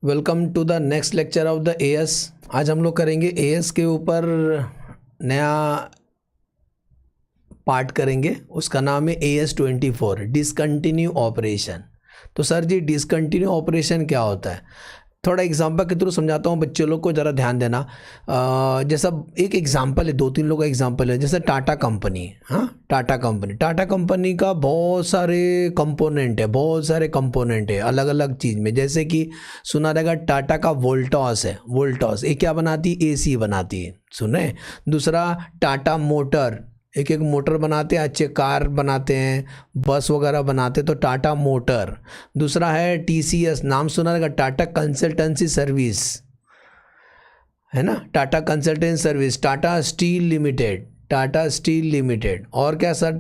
Welcome to the next lecture of the AS. आज हम लोग करेंगे एएस के ऊपर नया पार्ट करेंगे। उसका नाम है AS24 डिसकंटिन्यू ऑपरेशन। तो सर जी डिसकंटिन्यू ऑपरेशन क्या होता है, थोड़ा एग्जांपल के थ्रू समझाता हूँ बच्चे लोग को, ज़रा ध्यान देना। जैसा एक एग्जांपल है, दो तीन लोग का एग्जांपल है। जैसे टाटा कंपनी, हाँ टाटा कंपनी का बहुत सारे कंपोनेंट है अलग अलग चीज़ में। जैसे कि सुना रहेगा टाटा का वोल्टॉस है, वोल्टॉस ये क्या बनाती है, AC बनाती है, सुने। दूसरा टाटा मोटर, एक एक मोटर बनाते हैं, अच्छे कार बनाते हैं, बस वगैरह बनाते हैं, तो टाटा मोटर। दूसरा है TCS, नाम सुना रहेगा, टाटा कंसल्टेंसी सर्विस, है ना, Tata consultancy service. Tata steel limited और क्या सर,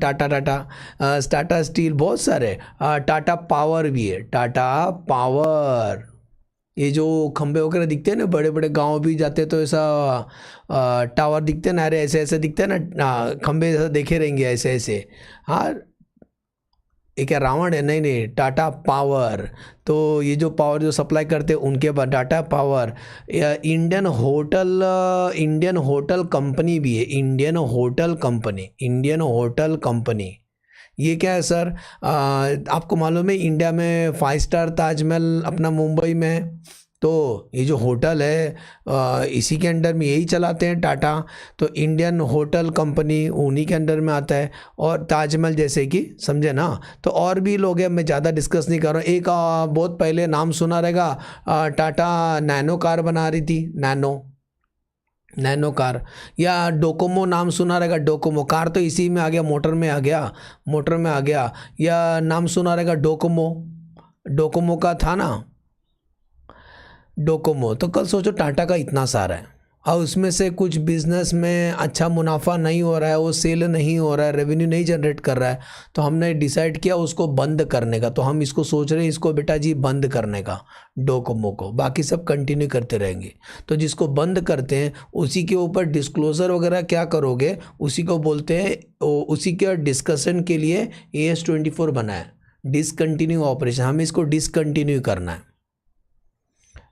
टाटा स्टील, बहुत सारे। टाटा पावर भी है, टाटा पावर। ये जो खंबे वगैरह दिखते हैं ना, बड़े बड़े गांव भी जाते हैं तो ऐसा टावर दिखते हैं ना, अरे ऐसे ऐसे दिखते हैं ना, खंबे जैसा देखे रहेंगे ऐसे ऐसे। हाँ ये क्या रावण है, नहीं टाटा पावर। तो ये जो पावर जो सप्लाई करते हैं उनके बाद Tata power. Indian hotel company भी है, इंडियन होटल कंपनी। ये क्या है सर, आपको मालूम है इंडिया में 5 स्टार ताजमहल अपना मुंबई में है। तो ये जो होटल है इसी के अंडर में यही चलाते हैं टाटा। तो इंडियन होटल कंपनी उन्हीं के अंडर में आता है। और ताजमहल जैसे कि समझे ना। तो और भी लोग हैं, मैं ज़्यादा डिस्कस नहीं कर रहा हूँ। एक बहुत पहले नाम सुना रहेगा, टाटा नैनो कार बना रही थी, नैनो कार। या डोकोमो नाम सुना रहेगा, डोकोमो कार तो इसी में आ गया, मोटर में आ गया। या नाम सुना रहेगा डोकोमो का था ना, डोकोमो। तो कल सोचो टाटा का इतना सारा है और उसमें से कुछ बिजनेस में अच्छा मुनाफा नहीं हो रहा है, वो सेल नहीं हो रहा है, रेवेन्यू नहीं जनरेट कर रहा है, तो हमने डिसाइड किया उसको बंद करने का। तो हम इसको सोच रहे हैं, इसको बेटा जी बंद करने का, डोकोमो को। बाकी सब कंटिन्यू करते रहेंगे। तो जिसको बंद करते हैं उसी के ऊपर डिस्क्लोजर वगैरह क्या करोगे, उसी को बोलते हैं, उसी के डिस्कशन के लिए AS24 बना है, डिसकंटिन्यू ऑपरेशन। हमें इसको डिसकंटिन्यू करना है।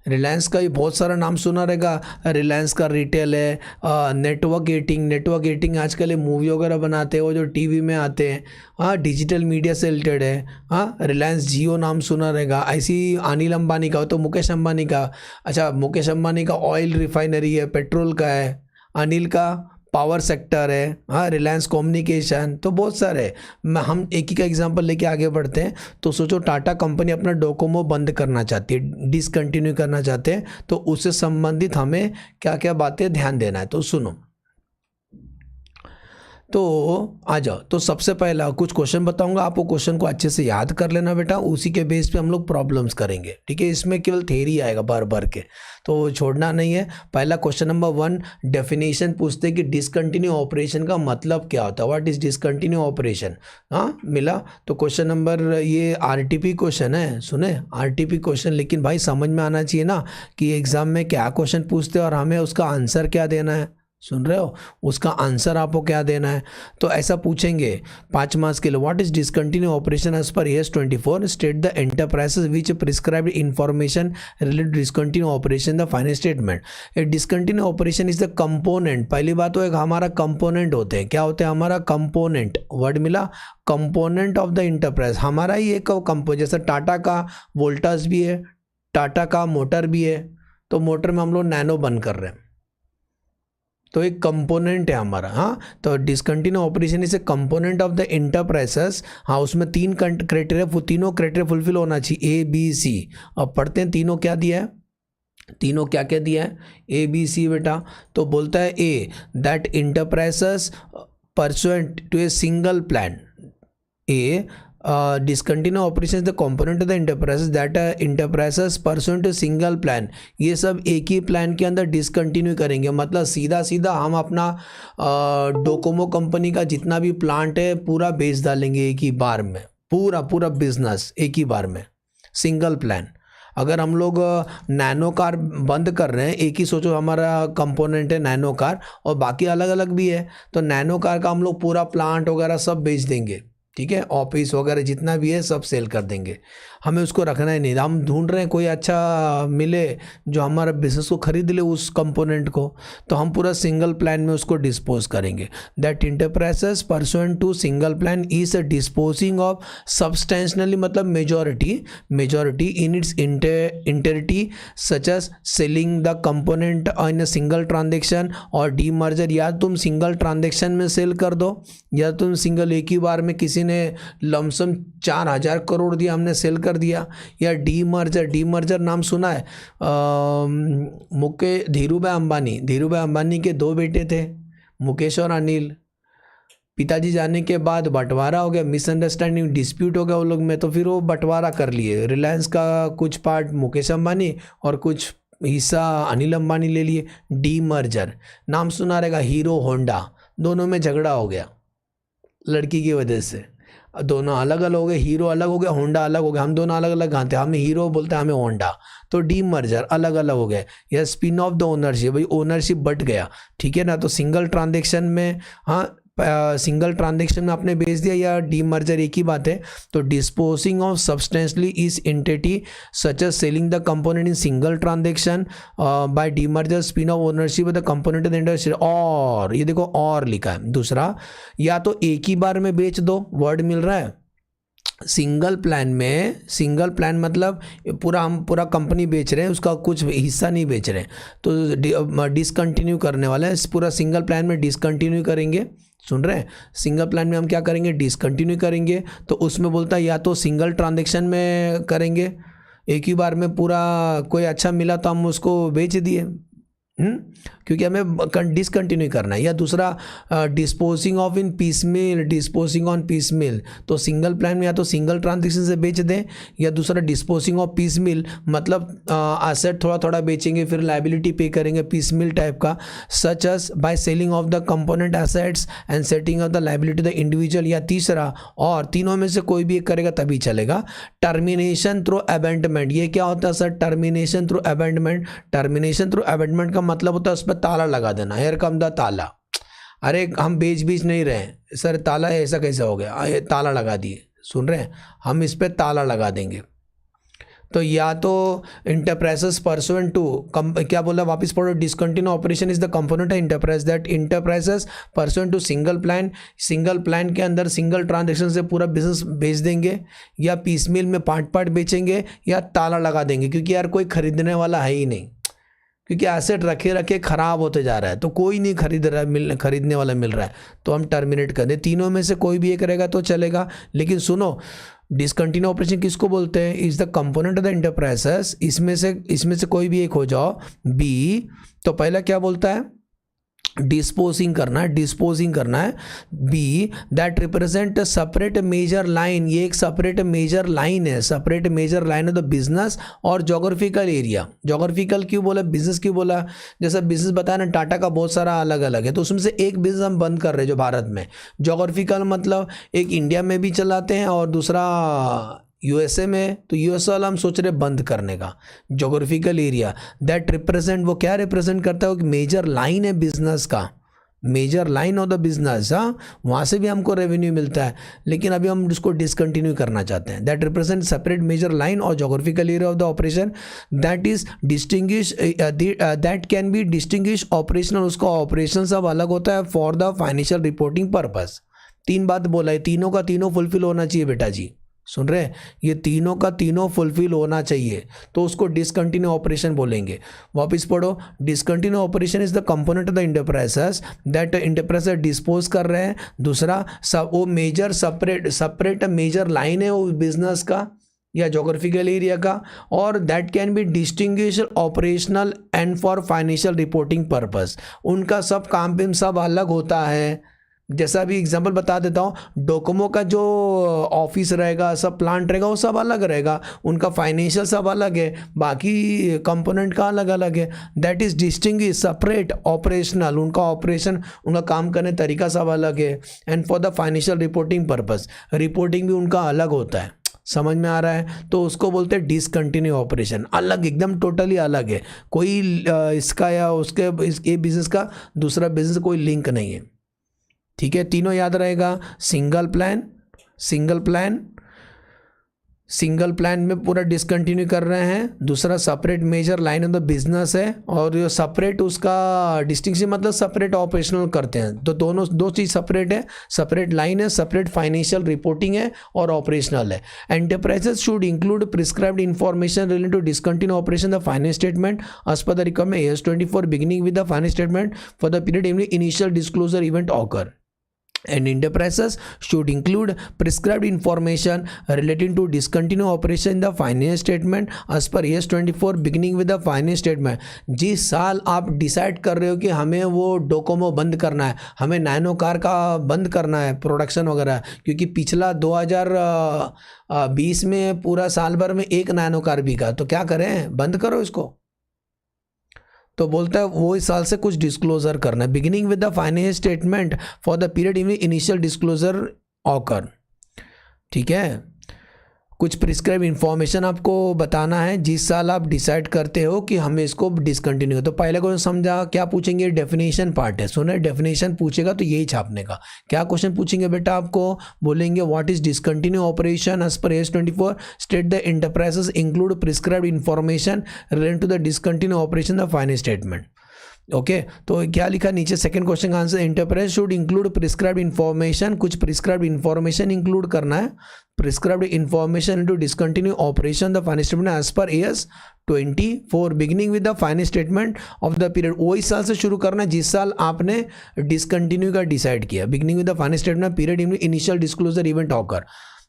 रिलायंस का भी बहुत सारा नाम सुना रहेगा, रिलायंस का रिटेल है। नेटवर्क एटिंग आजकल ये मूवी वगैरह बनाते हैं, वो जो टीवी में आते हैं। हाँ डिजिटल मीडिया से रिलेटेड है। हाँ रिलायंस जियो नाम सुना रहेगा। ऐसी अनिल अंबानी का हो तो मुकेश अंबानी का, अच्छा मुकेश अंबानी का ऑयल रिफाइनरी है, पेट्रोल का है। अनिल का पावर सेक्टर है। हाँ रिलायंस कम्युनिकेशन, तो बहुत सारे। हम एक ही का एग्जांपल लेके आगे बढ़ते हैं। तो सोचो टाटा कंपनी अपना डोकोमो बंद करना चाहती है, डिसकंटिन्यू करना चाहते हैं, तो उससे संबंधित हमें क्या क्या बातें ध्यान देना है, तो सुनो। तो आ जाओ, तो सबसे पहला कुछ क्वेश्चन बताऊंगा आपको, क्वेश्चन को अच्छे से याद कर लेना बेटा, उसी के बेस पे हम लोग प्रॉब्लम्स करेंगे, ठीक है। इसमें केवल थ्योरी आएगा भर के, तो छोड़ना नहीं है। पहला क्वेश्चन नंबर 1, डेफिनेशन पूछते हैं कि डिसकंटिन्यू ऑपरेशन का मतलब क्या होता है, व्हाट इज डिसकंटिन्यू ऑपरेशन। हाँ मिला। तो क्वेश्चन नंबर, ये RTP क्वेश्चन है, सुने RTP क्वेश्चन, लेकिन भाई समझ में आना चाहिए ना कि एग्जाम में क्या क्वेश्चन पूछते हैं और हमें उसका आंसर क्या देना है। सुन रहे हो, उसका आंसर आपको क्या देना है। तो ऐसा पूछेंगे 5 मार्क्स के लिए, what is discontinue operation as per AS24, state the enterprises which prescribed information related discontinue operation the final statement. A discontinue operation is the component, पहली बात तो एक हमारा कंपोनेंट होते हैं, क्या होते हैं हमारा कंपोनेंट, वर्ड मिला, कंपोनेंट ऑफ द इंटरप्राइज, हमारा ही एक कंपोनेंट। जैसे टाटा का वोल्टास भी है, टाटा का मोटर भी है, तो मोटर में हम लोग नैनो बंद कर रहे हैं, तो एक कंपोनेंट है हमारा। हाँ तो discontinue operation is a component of the enterprises. हाँ उसमें 3 क्राइटेरिया, तीनों क्राइटेरिया फुलफिल होना चाहिए, ABC। अब पढ़ते हैं तीनों क्या दिया है, तीनों क्या क्या दिया है, ABC बेटा। तो बोलता है A, that enterprises pursuant to a single plan. Discontinue operation the component of the enterprises that enterprises pursuant to single plan. ये सब एक ही प्लान के अंदर डिसकंटिन्यू करेंगे, मतलब सीधा सीधा हम अपना डोकोमो कंपनी का जितना भी प्लांट है पूरा बेच डालेंगे एक ही बार में, पूरा बिजनेस एक ही बार में, सिंगल प्लान। अगर हम लोग नैनो कार बंद कर रहे हैं, एक ही सोचो हमारा कंपोनेंट है नैनो कार और बाकी अलग अलग भी है, तो नैनो कार का हम लोग पूरा प्लांट वगैरह सब बेच देंगे, ठीक है, ऑफिस वगैरह जितना भी है सब सेल कर देंगे। हमें उसको रखना ही नहीं, हम ढूंढ रहे हैं कोई अच्छा मिले जो हमारा बिजनेस को खरीद ले उस कंपोनेंट को, तो हम पूरा सिंगल प्लान में उसको डिस्पोज करेंगे। That enterprises pursuant to single plan is disposing of substantially मतलब majority in its entirety such as selling the component in a single transaction और डीमर्जर। या तुम सिंगल ट्रांजेक्शन में सेल कर दो, या तुम सिंगल एक ही बार में किसी ने लमसम 4,000 करोड़ दिया हमने सेल कर दिया। या डीमर्जर नाम सुना है? धीरूभाई अंबानी के 2 बेटे थे, मुकेश और अनिल। पिताजी जाने के बाद बंटवारा हो गया, मिसअंडरस्टैंडिंग डिस्प्यूट हो गया वो लोग में, तो फिर वो बंटवारा कर लिए। रिलायंस का कुछ पार्ट मुकेश अंबानी और कुछ हिस्सा अनिल अंबानी ले लिए। डीमर्जर नाम सुना रहेगा, हीरो होंडा, दोनों में झगड़ा हो गया लड़की की वजह से, दोनों अलग अलग हो गए, हीरो अलग हो गया, होंडा अलग हो गया। हम दोनों अलग अलग गाते हैं, हमें हीरो बोलते हैं, हमें होंडा, तो डीमर्जर अलग अलग हो गए। या स्पिन ऑफ द ओनरशिप, भाई ओनरशिप बट गया, ठीक है ना। तो सिंगल ट्रांजेक्शन में, हाँ सिंगल ट्रांजेक्शन में आपने बेच दिया या डीमर्जर एक ही बात है। तो disposing of substantially is entity such as selling the component in single transaction by demerger spin off ownership the component in the industry. और ये देखो और लिखा है दूसरा, या तो एक ही बार में बेच दो, वर्ड मिल रहा है सिंगल प्लान मतलब हम पूरा कंपनी बेच रहे हैं, उसका कुछ हिस्सा नहीं बेच रहे हैं, तो डिसकंटिन्यू करने वाला है। पूरा सिंगल प्लान में डिसकंटिन्यू करेंगे, सुन रहे हैं? सिंगल प्लान में हम क्या करेंगे? डिसकंटिन्यू करेंगे। तो उसमें बोलता है या तो सिंगल ट्रांजेक्शन में करेंगे, एक ही बार में पूरा कोई अच्छा मिला तो हम उसको बेच दिए, क्योंकि हमें डिसकंटिन्यू करना है। या दूसरा disposing of in piecemeal, disposing on piecemeal, तो सिंगल प्लान में या तो सिंगल ट्रांजेक्शन से बेच दें, या दूसरा डिस्पोजिंग ऑफ पीसमेल मतलब एसेट थोड़ा थोड़ा बेचेंगे फिर लाइबिलिटी पे करेंगे, पीसमेल टाइप का। Such as by selling off the component assets and setting off the liability the individual. या तीसरा, और तीनों में से कोई भी एक करेगा तभी चलेगा, टर्मिनेशन थ्रू अबेंडमेंट। ये क्या होता है sir? Termination through abandonment. Termination through abandonment का मतलब होता है उस पर ताला लगा देना, हेयर कम द ताला। अरे हम बेच नहीं रहे हैं सर, ताला ऐसा कैसे हो गया? ये ताला लगा दिए, सुन रहे हैं? हम इस पे ताला लगा देंगे। तो या तो इंटरप्राइजेस परसुएंट टू क्या बोला, वापस पढ़ो, discontinue operation is the component है enterprise that enterprises pursuant to single plan के अंदर सिंगल ट्रांजेक्शन से पूरा बिजनेस बेच देंगे, या पीसमेल में पार्ट बेचेंगे, या ताला लगा देंगे, क्योंकि यार कोई खरीदने वाला है ही नहीं, क्योंकि एसेट रखे ख़राब होते जा रहा है, तो कोई नहीं खरीदने वाला मिल रहा है, तो हम टर्मिनेट कर दें। तीनों में से कोई भी एक रहेगा तो चलेगा। लेकिन सुनो, डिसकंटिन्यू ऑपरेशन किसको बोलते हैं? Is the component of the enterprises. इसमें से कोई भी एक हो जाओ। बी, तो पहला क्या बोलता है? डिस्पोजिंग करना है। B, that represent separate major line. ये एक सेपरेट मेजर लाइन है, ऑफ द बिजनेस और जोग्राफिकल एरिया। जोग्राफिकल क्यों बोला, बिजनेस क्यों बोला? जैसा बिजनेस बताया ना, टाटा का बहुत सारा अलग अलग है, तो उसमें से एक बिजनेस हम बंद कर रहे हैं जो भारत में। जोग्राफिकल मतलब एक इंडिया में भी चलाते हैं और दूसरा यूएसए में, तो यूएसए वाला हम सोच रहे बंद करने का। जोग्राफिकल एरिया दैट रिप्रेजेंट, वो क्या रिप्रेजेंट करता है? वो मेजर लाइन है बिजनेस का, major line of the business. हाँ, वहाँ से भी हमको रेवेन्यू मिलता है, लेकिन अभी हम उसको डिसकंटिन्यू करना चाहते हैं। That represent separate major line और geographical area of the operation that is distinguish, that can be distinguish operational. उसका ऑपरेशन सब अलग होता है for the financial reporting purpose. 3 बात बोला है, तीनों का तीनों फुलफिल होना चाहिए बेटा जी, सुन रहे हैं? ये तीनों का तीनों फुलफिल होना चाहिए, तो उसको डिसकंटिन्यू ऑपरेशन बोलेंगे। वापस पढ़ो, discontinue operation is the component of the enterprises that enterprises dispose कर रहे हैं। दूसरा, वो मेजर सेपरेट मेजर लाइन है वो बिजनेस का या जोग्राफिकल एरिया का, और that can be distinguish operational and for financial reporting purpose. उनका सब काम पे सब अलग होता है। जैसा भी एग्जांपल बता देता हूँ, डोकोमो का जो ऑफिस रहेगा, सब प्लांट रहेगा, वो सब अलग रहेगा, उनका फाइनेंशियल सब अलग है, बाकी कंपोनेंट का अलग अलग है। That is distinguish separate operational, उनका ऑपरेशन, उनका काम करने तरीका सब अलग है। And for the financial reporting purpose, reporting भी उनका अलग होता है। समझ में आ रहा है? तो उसको बोलते हैं डिसकंटिन्यू ऑपरेशन, अलग, एकदम टोटली अलग है। कोई इसका या उसके ये बिजनेस का दूसरा बिजनेस कोई लिंक नहीं है, ठीक है? तीनों याद रहेगा, सिंगल प्लान, सिंगल प्लान में पूरा डिसकंटिन्यू कर रहे हैं। दूसरा separate major line of the business है, और ये सेपरेट उसका डिस्टिंक्शन मतलब सेपरेट ऑपरेशनल करते हैं। तो दोनों दो चीज़ सेपरेट है, सेपरेट लाइन है, सेपरेट फाइनेंशियल रिपोर्टिंग है और ऑपरेशनल है। Enterprises should include prescribed information related to discontinue operation the finance statement as per the requirement AS24 beginning with the finance statement for the period in initial disclosure event occur. And enterprises should include prescribed information relating to discontinued operation in the finance statement as per AS24 beginning with the finance statement। जिस साल आप decide कर रहे हो कि हमें वो Docomo बंद करना है, हमें नैनो कार का बंद करना है प्रोडक्शन वगैरह, क्योंकि पिछला 2020 में पूरा साल भर में एक नैनो कार बिका, तो क्या करें, बंद करो इसको। तो बोलता है वो इस साल से कुछ डिस्क्लोजर करना है। Beginning with the finance statement for the period in initial disclosure occur. ठीक है, कुछ प्रिस्क्राइब इन्फॉर्मेशन आपको बताना है जिस साल आप डिसाइड करते हो कि हमें इसको डिसकंटिन्यू। तो पहले क्वेश्चन समझा, क्या पूछेंगे, डेफिनेशन पार्ट है, सुने डेफिनेशन पूछेगा तो यही छापने का। क्या क्वेश्चन पूछेंगे बेटा, आपको बोलेंगे what is discontinue operation as per AS24, state the enterprises include prescribed information related to the discontinue operation the finance statement. Okay तो क्या लिखा नीचे, सेकंड क्वेश्चन का answer, enterprise should include prescribed information, कुछ प्रिस्क्राइब्ड इन्फॉर्मेशन इंक्लूड करना है, prescribed information into discontinue operation the finance statement as per AS24 beginning with the finance statement of the period. वही साल से शुरू करना है जिस साल आपने डिसकंटिन्यू का डिसाइड किया। Beginning with the finance statement period in initial disclosure event occur.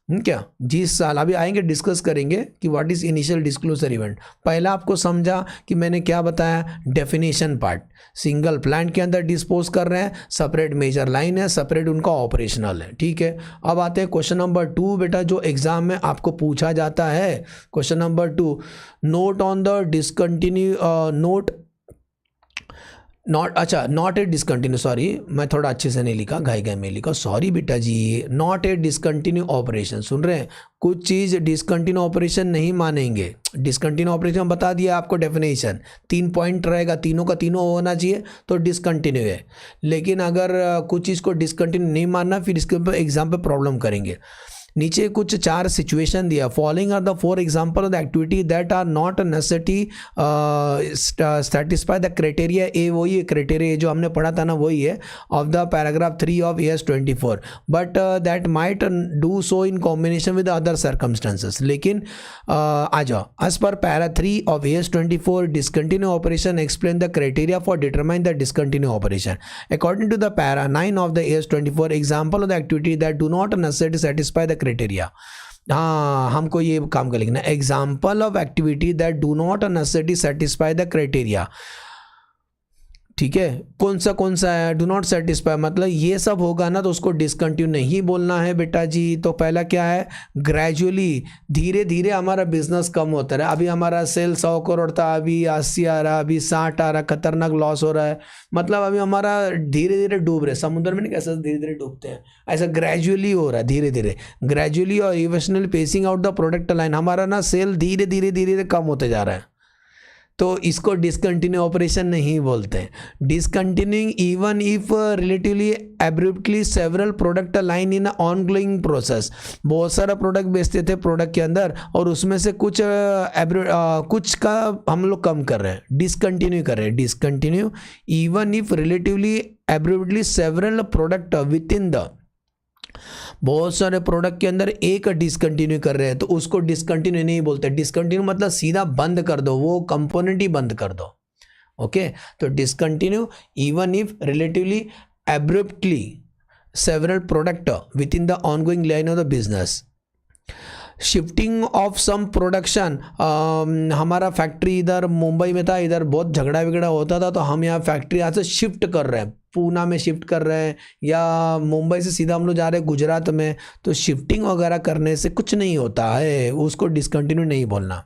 क्या जिस साल, अभी आएंगे डिस्कस करेंगे कि what is initial disclosure event. पहला आपको समझा कि मैंने क्या बताया, डेफिनेशन पार्ट, सिंगल प्लांट के अंदर डिस्पोज कर रहे हैं, सेपरेट मेजर लाइन है, सेपरेट उनका ऑपरेशनल है। ठीक है, अब आते हैं क्वेश्चन नंबर 2 बेटा, जो एग्जाम में आपको पूछा जाता है। Question number 2, note on the discontinue not a discontinue, sorry मैं थोड़ा अच्छे से नहीं लिखा, घाई में लिखा, सॉरी बेटा जी। नॉट ए डिसकंटिन्यू ऑपरेशन, सुन रहे हैं, कुछ चीज़ डिसकंटिन्यू ऑपरेशन नहीं मानेंगे। डिसकंटिन्यू ऑपरेशन बता दिया आपको डेफिनेशन, 3 पॉइंट रहेगा, तीनों का तीनों होना चाहिए तो डिसकंटिन्यू है। लेकिन अगर कुछ चीज़ को डिसकंटिन्यू नहीं मानना, फिर इसके ऊपर एग्जाम पे प्रॉब्लम करेंगे। नीचे कुछ 4 सिचुएशन दिया, following are the 4 example of the activity that are not necessity satisfy the criteria. ए वही है क्राइटेरिया जो हमने पढ़ा था ना, वही है of the paragraph 3 of AS24, but that might do so in combination with other circumstances. लेकिन आ जाओ, as per para 3 of AS24 discontinue operation explain the criteria for determine the discontinue operation according to the para 9 of the AS24 example of the activity that do not necessity satisfy the criteria. हाँ, हमको ये काम का लिखना, example of activity that do not necessity satisfy the criteria. ठीक है, कौन सा है, डू नॉट सेटिस्फाई मतलब ये सब होगा ना तो उसको डिसकंटिन्यू नहीं बोलना है बेटा जी। तो पहला क्या है, ग्रेजुअली, धीरे धीरे हमारा बिजनेस कम होता रहा। अभी हमारा सेल 100 करोड़ था, अभी 80 आ रहा, अभी 60 आ रहा, खतरनाक लॉस हो रहा है। मतलब अभी हमारा धीरे धीरे डूब रहे, समुद्र में नहीं कैसे धीरे धीरे डूबते हैं, ऐसा ग्रेजुअली हो रहा है, धीरे धीरे ग्रेजुअली और eventually phasing out the product line. हमारा ना सेल धीरे धीरे कम होते जा रहा है, तो इसको डिसकंटिन्यू ऑपरेशन नहीं बोलते हैं। Discontinuing even if relatively abruptly several product line in ongoing process. बहुत सारा प्रोडक्ट बेचते थे प्रोडक्ट के अंदर, और उसमें से कुछ का हम लोग कम कर रहे हैं, डिसकंटिन्यू कर रहे हैं। Discontinue even if relatively abruptly several product within the, बहुत सारे प्रोडक्ट के अंदर एक डिसकंटिन्यू कर रहे हैं तो उसको डिसकंटिन्यू नहीं बोलते। डिसकंटिन्यू मतलब सीधा बंद कर दो, वो कंपोनेंट ही बंद कर दो। ओके, तो discontinue even if relatively abruptly several product within the ongoing line of the business. Shifting of some production, हमारा फैक्ट्री इधर मुंबई में था, इधर बहुत झगड़ा विगड़ा होता था, तो हम यहाँ फैक्ट्री यहाँ से शिफ्ट कर रहे हैं, पूना में शिफ्ट कर रहे हैं, या मुंबई से सीधा हम लोग जा रहे हैं गुजरात में। तो शिफ्टिंग वगैरह करने से कुछ नहीं होता है, उसको डिसकंटिन्यू नहीं बोलना।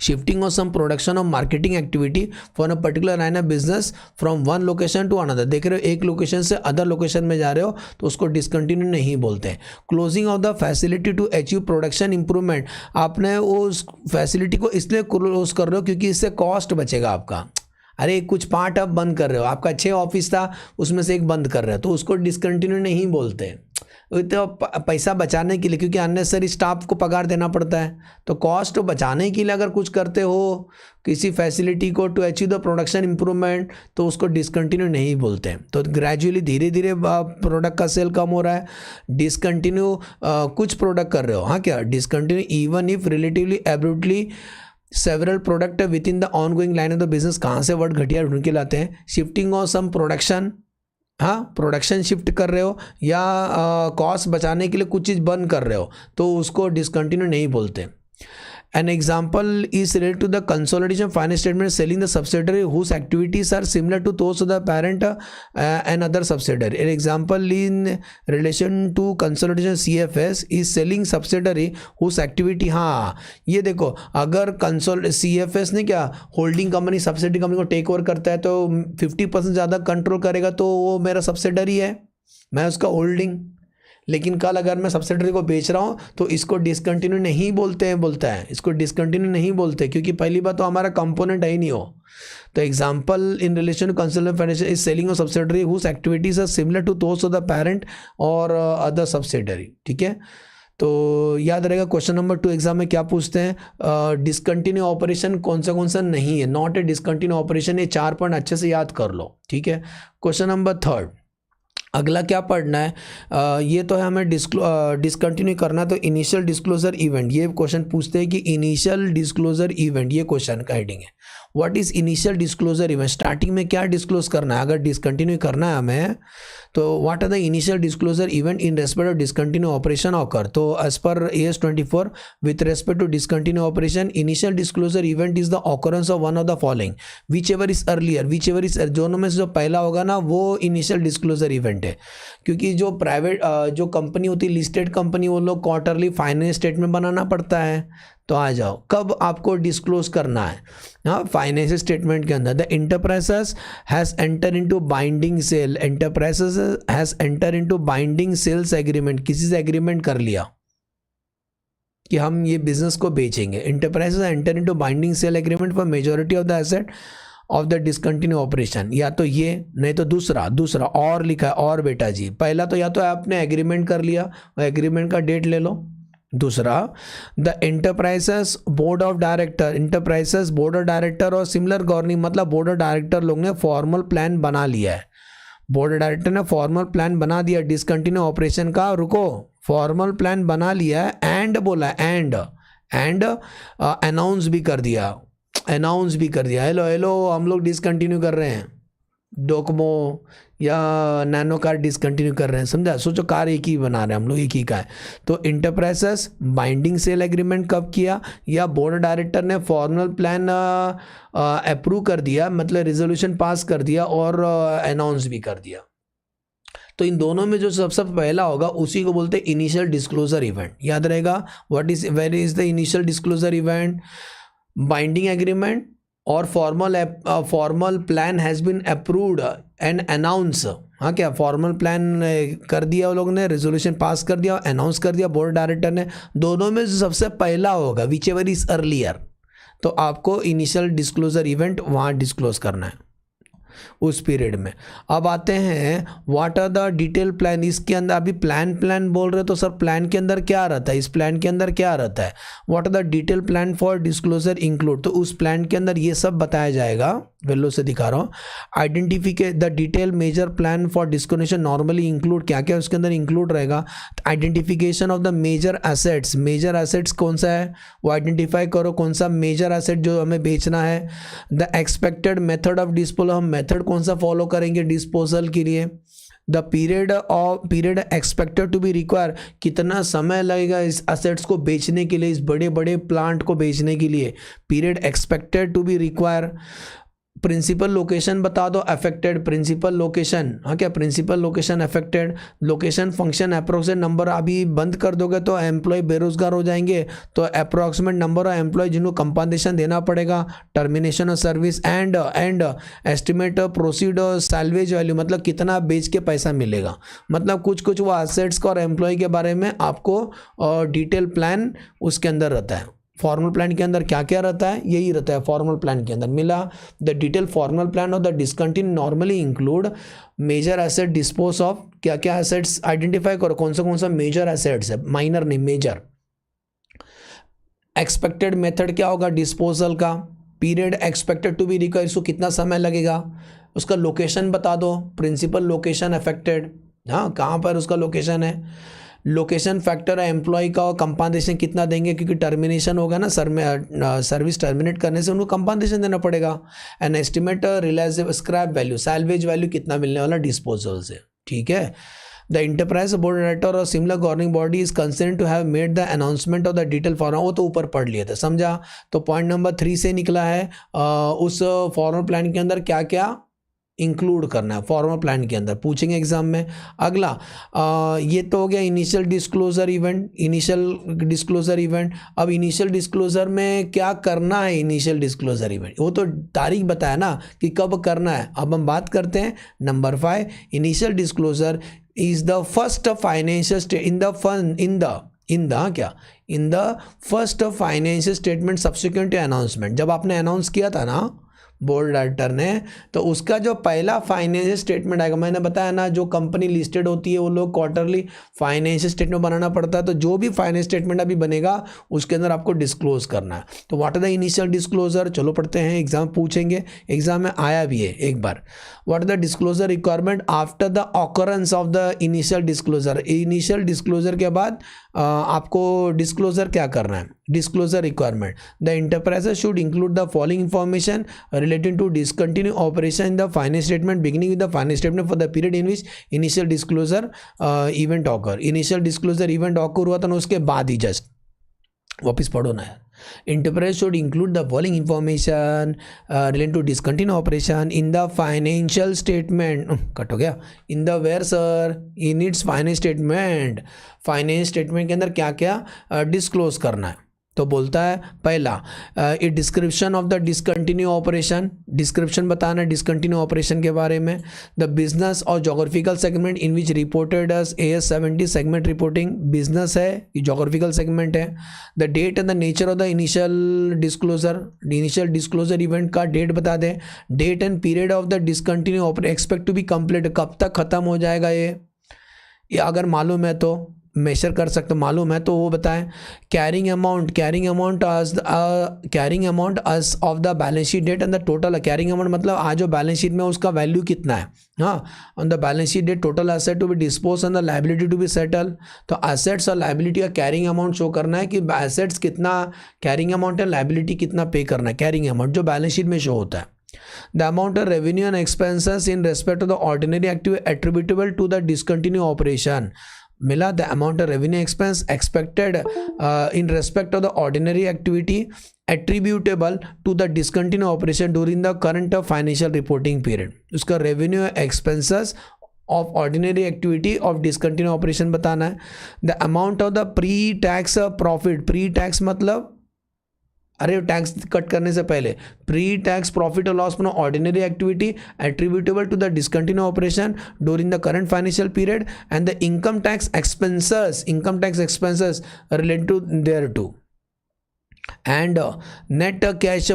Shifting of some production of marketing activity for a particular line of business from one location to another. देख रहे हो, एक लोकेशन से अदर लोकेशन में जा रहे हो तो उसको डिसकंटिन्यू नहीं बोलते हैं। Closing of the facility to achieve production improvement, आपने उस फैसिलिटी को इसलिए क्लोज कर रहे हो क्योंकि इससे कॉस्ट बचेगा आपका। अरे कुछ पार्ट आप बंद कर रहे हो, आपका 6 ऑफिस था उसमें से एक बंद कर रहे हो तो उसको डिसकंटिन्यू नहीं बोलते। तो पैसा बचाने के लिए, क्योंकि अननेसेसरी स्टाफ को पगार देना पड़ता है, तो कॉस्ट बचाने के लिए अगर कुछ करते हो किसी फैसिलिटी को to achieve the production improvement, तो उसको डिसकंटिन्यू नहीं बोलते हैं। तो ग्रेजुअली धीरे धीरे प्रोडक्ट का सेल कम हो रहा है, डिसकंटिन्यू कुछ प्रोडक्ट कर रहे हो, हाँ क्या, discontinue even if relatively abruptly several product within the ongoing line of the business. कहाँ से वर्ड घटिया ढूंढ के लाते हैं, शिफ्टिंग ऑफ सम प्रोडक्शन, हाँ प्रोडक्शन शिफ्ट कर रहे हो या कॉस्ट बचाने के लिए कुछ चीज़ बंद कर रहे हो, तो उसको डिसकंटिन्यू नहीं बोलते। An example is related to the consolidation finance statement selling the subsidiary whose activities are similar to those of the parent and other subsidiary. An example in relation to consolidation CFS is selling subsidiary whose activity, हाँ ये देखो, अगर CFS ने क्या holding company subsidiary company को take over करता है तो 50% ज़्यादा कंट्रोल करेगा, तो वो मेरा सब्सिडरी है, मैं उसका होल्डिंग। लेकिन कल अगर मैं सब्सिडरी को बेच रहा हूँ तो इसको डिसकंटिन्यू नहीं बोलते हैं, बोलता है इसको डिसकंटिन्यू नहीं बोलते, क्योंकि पहली बात तो हमारा कंपोनेंट है ही नहीं हो। तो example in relation to consultant financial is selling of subsidiary whose activities are similar to those of the parent और अदर सब्सिडरी। ठीक है, तो याद रहेगा क्वेश्चन नंबर 2 एग्जाम में क्या पूछते हैं, डिसकंटिन्यू ऑपरेशन कौन सा नहीं है, नॉट ए डिसकंटिन्यू ऑपरेशन। ये 4 पॉइंट अच्छे से याद कर लो। ठीक है, क्वेश्चन नंबर 3 अगला क्या पढ़ना है, ये तो है हमें डिसकंटिन्यू करना, तो इनिशियल डिस्क्लोजर इवेंट, ये क्वेश्चन पूछते हैं कि इनिशियल डिस्क्लोजर इवेंट, ये क्वेश्चन का हेडिंग है, what is initial disclosure event, starting में क्या डिस्क्लोज करना है अगर डिसकंटिन्यू करना है हमें, तो what are the initial disclosure event in respect of discontinue operation occur. तो as per AS 24 with respect to discontinue operation initial disclosure event is the occurrence of one of the following whichever is earlier, whichever is, दोनों में से जो पहला होगा ना वो initial disclosure event है, क्योंकि जो प्राइवेट जो कंपनी होती है लिस्टेड कंपनी, वो लोग क्वार्टरली फाइनेंस स्टेटमेंट बनाना पड़ता है। तो आ जाओ कब आपको डिस्क्लोज करना है, हाँ फाइनेंशियल स्टेटमेंट के अंदर, the enterprises has enter into binding sale, enterprises has enter into binding sales agreement, किसी से एग्रीमेंट कर लिया कि हम ये बिजनेस को बेचेंगे, enterprises enter into binding sale agreement for majority of the asset of the discontinue operation, या तो ये नहीं तो दूसरा और लिखा है, और बेटा जी पहला तो या तो आपने एग्रीमेंट कर लिया, एग्रीमेंट का डेट ले लो, दूसरा the enterprises board of director, enterprises board of director और सिमिलर गवर्निंग, मतलब बोर्ड ऑफ डायरेक्टर लोग ने फॉर्मल प्लान बना लिया है, बोर्ड ऑफ डायरेक्टर ने फॉर्मल प्लान बना दिया डिसकंटिन्यू ऑपरेशन का, रुको फॉर्मल प्लान बना लिया है, एंड बोला एंड अनाउंस भी कर दिया, हेलो हम लोग डिसकंटिन्यू कर रहे हैं, डोकोमो या नैनो कार डिसकंटिन्यू कर रहे हैं, समझा, सोचो कार एक ही बना रहे हैं हम लोग, एक ही का है। तो इंटरप्राइजेस बाइंडिंग सेल एग्रीमेंट कब किया, या बोर्ड डायरेक्टर ने फॉर्मल प्लान अप्रूव कर दिया, मतलब रिजोल्यूशन पास कर दिया और अनाउंस भी कर दिया। तो इन दोनों में जो सबसे पहला होगा उसी को बोलते हैं इनिशियल डिस्क्लोजर इवेंट। याद रहेगा where is the initial disclosure event, binding agreement और formal plan has been approved and announce, हाँ क्या फॉर्मल प्लान कर दिया वो लोग ने, रेजोल्यूशन पास कर दिया, अनाउंस कर दिया बोर्ड डायरेक्टर ने, दोनों में जो सबसे पहला होगा विच एवर इज अर्लियर, तो आपको इनिशियल डिस्क्लोजर इवेंट वहाँ डिस्क्लोज करना है उस पीरियड में। अब आते हैं what are the detail plan, इसके अंदर अभी प्लान बोल रहे तो सर प्लान के अंदर क्या रहता है, इस प्लान के अंदर क्या रहता है, what are the detail plan for disclosure include, तो उस प्लान के अंदर ये सब बताया जाएगा, वेलो से दिखा रहा हूँ, identification the detail major plan for disclosure normally include, क्या क्या उसके अंदर इंक्लूड रहेगा, identification of the major assets, major assets कौन सा है वो आइडेंटिफाई करो, कौन सा मेजर एसेट जो हमें बेचना है, the expected method of disposal, हम मेथड कौन सा फॉलो करेंगे डिस्पोजल के लिए, the period expected to be require, कितना समय लगेगा इस असेट्स को बेचने के लिए, इस बड़े बड़े प्लांट को बेचने के लिए, period expected to be require, principal location बता दो अफेक्टेड, प्रिंसिपल लोकेशन, हाँ क्या principal location affected, location function approximate number, अभी बंद कर दोगे तो एम्प्लॉय बेरोजगार हो जाएंगे, तो अप्रोक्सीमेट नंबर ऑफ एम्प्लॉय जिनको कंपनसेशन देना पड़ेगा, termination of service and estimate proceed salvage value, मतलब कितना बेच के पैसा मिलेगा, मतलब कुछ वो एसेट्स का और एम्प्लॉय के बारे में आपको डिटेल प्लान उसके अंदर रहता है। फॉर्मल प्लान के अंदर क्या क्या रहता है, यही रहता है फॉर्मल प्लान के अंदर मिला। The detail formal plan of the discontinue normally include major asset dispose of, क्या क्या एसेट्स आइडेंटिफाई करो, कौन सा मेजर एसेट्स है, माइनर नहीं मेजर। एक्सपेक्टेड मेथड क्या होगा डिस्पोजल का, period expected to be recover, इसको कितना समय लगेगा, उसका लोकेशन बता दो, प्रिंसिपल लोकेशन अफेक्टेड, हाँ कहाँ पर उसका लोकेशन है, लोकेशन फैक्टर है एम्प्लॉय का, और कंपनसेशन कितना देंगे, क्योंकि टर्मिनेशन होगा ना सर में, सर्विस टर्मिनेट करने से उनको कंपनसेशन देना पड़ेगा। An estimate reliable scrap value, salvage value कितना मिलने वाला डिस्पोजल से, ठीक है। द इंटरप्राइज बोर्ड डायरेक्टर और similar governing body is concern to have made the announcement of the detail form, वो तो ऊपर पढ़ लिया था, समझा। तो पॉइंट नंबर 3 से निकला है उस फॉर्मल प्लान के अंदर क्या क्या इंक्लूड करना है, फॉर्मल प्लान के अंदर पूछेंगे एग्जाम में। अगला ये तो हो गया initial disclosure event, initial disclosure event. अब इनिशियल डिस्क्लोजर में क्या करना है, इनिशियल डिस्क्लोजर इवेंट वो तो तारीख बताया ना कि कब करना है। अब हम बात करते हैं number 5, initial disclosure is the first financial in the first financial statement subsequent to announcement. जब आपने अनाउंस किया था ना बोर्ड डायरेक्टर ने, तो उसका जो पहला फाइनेंशियल स्टेटमेंट आएगा, मैंने बताया ना जो कंपनी लिस्टेड होती है वो लोग क्वार्टरली फाइनेंशियल स्टेटमेंट बनाना पड़ता है, तो जो भी फाइनेंशियल स्टेटमेंट अभी बनेगा उसके अंदर आपको डिस्क्लोज करना है। तो what are the initial disclosure, चलो पढ़ते हैं, एग्जाम पूछेंगे, एग्जाम में आया भी है एक बार। What are the disclosure requirement after the occurrence of the initial disclosure, initial disclosure के बाद आपको डिस्क्लोजर क्या करना है, disclosure requirement. The enterprise should include the following information relating to discontinue operation in the financial statement beginning with the financial statement for the period in which initial disclosure event occur। initial disclosure event occur हुआ था ना, उसके बाद ही just वापस पढ़ो ना यार। Enterprise should include the following information relating to discontinue operation in the financial statement, cut हो गया, in the where sir, in its finance statement, finance statement के अंदर क्या क्या disclose करना है। तो बोलता है पहला a description of the discontinue operation, description बताना है डिसकंटिन्यू ऑपरेशन के बारे में। द बिजनेस और geographical segment in which reported as AS 70 segment reporting, business है ये जोग्राफिकल सेगमेंट है। The date and the nature of the initial disclosure event का डेट बता दें, date and period of the discontinue operation expect to be complete, कब तक खत्म हो जाएगा ये अगर मालूम है तो मेजर कर सकते, मालूम है तो वो बताएं। Carrying amount as of the balance sheet date and the total, carrying amount मतलब आज जो बैलेंस शीट में उसका वैल्यू कितना है, हाँ on the balance sheet date total asset to be dispose and the liability to be settle. तो assets और लायबिलिटी का कैरिंग अमाउंट शो करना है कि एसेट्स कितना कैरिंग अमाउंट है, लायबिलिटी कितना पे करना है, कैरिंग अमाउंट जो बैलेंस शीट में शो होता है। The amount of revenue and expenses in respect to the ordinary activity attributable to the discontinued operation मिला। The amount of revenue expense expected in respect of the ordinary activity attributable to the discontinue operation during the current financial reporting period, उसका revenue expenses of ordinary activity of discontinue operation बताना है। The amount of the pre tax profit, pre tax मतलब अरे tax cut करने से पहले, pre tax profit और loss from ordinary activity attributable to the discontinue operation during the current financial period and the income tax expenses related to thereto and net cash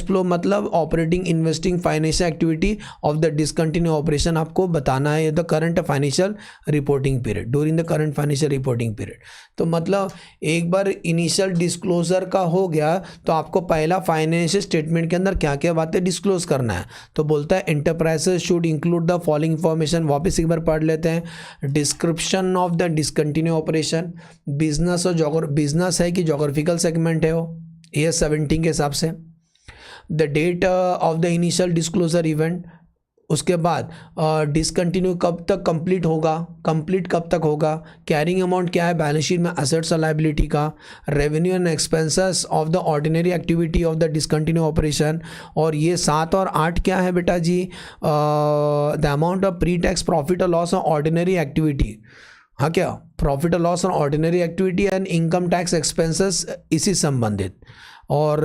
flow मतलब operating investing financial activity of the discontinue operation आपको बताना है the current financial reporting period, during the current financial reporting period. तो मतलब एक बार initial disclosure का हो गया तो आपको पहला फाइनेंशियल स्टेटमेंट के अंदर क्या क्या बातें डिस्क्लोज करना है। तो बोलता है enterprises should include the following information, वापस एक बार पढ़ लेते हैं। Description of the discontinue operation, business और बिजनेस है कि जोग्राफिकल सेगमेंट है वो AS 17 के हिसाब से। The date of the initial disclosure event, उसके बाद डिसकंटिन्यू कब तक कंप्लीट होगा, कंप्लीट कब तक होगा, कैरिंग अमाउंट क्या है बैलेंस शीट में एसेट्स और लायबिलिटी का, revenue and expenses of the ordinary activity of the discontinue operation, और ये 7 और 8 क्या है बेटा जी, the amount of pre tax profit और लॉस ऑफ ऑर्डिनरी एक्टिविटी, हाँ क्या प्रॉफिट और loss on ordinary activity and income tax expenses इसी संबंधित। और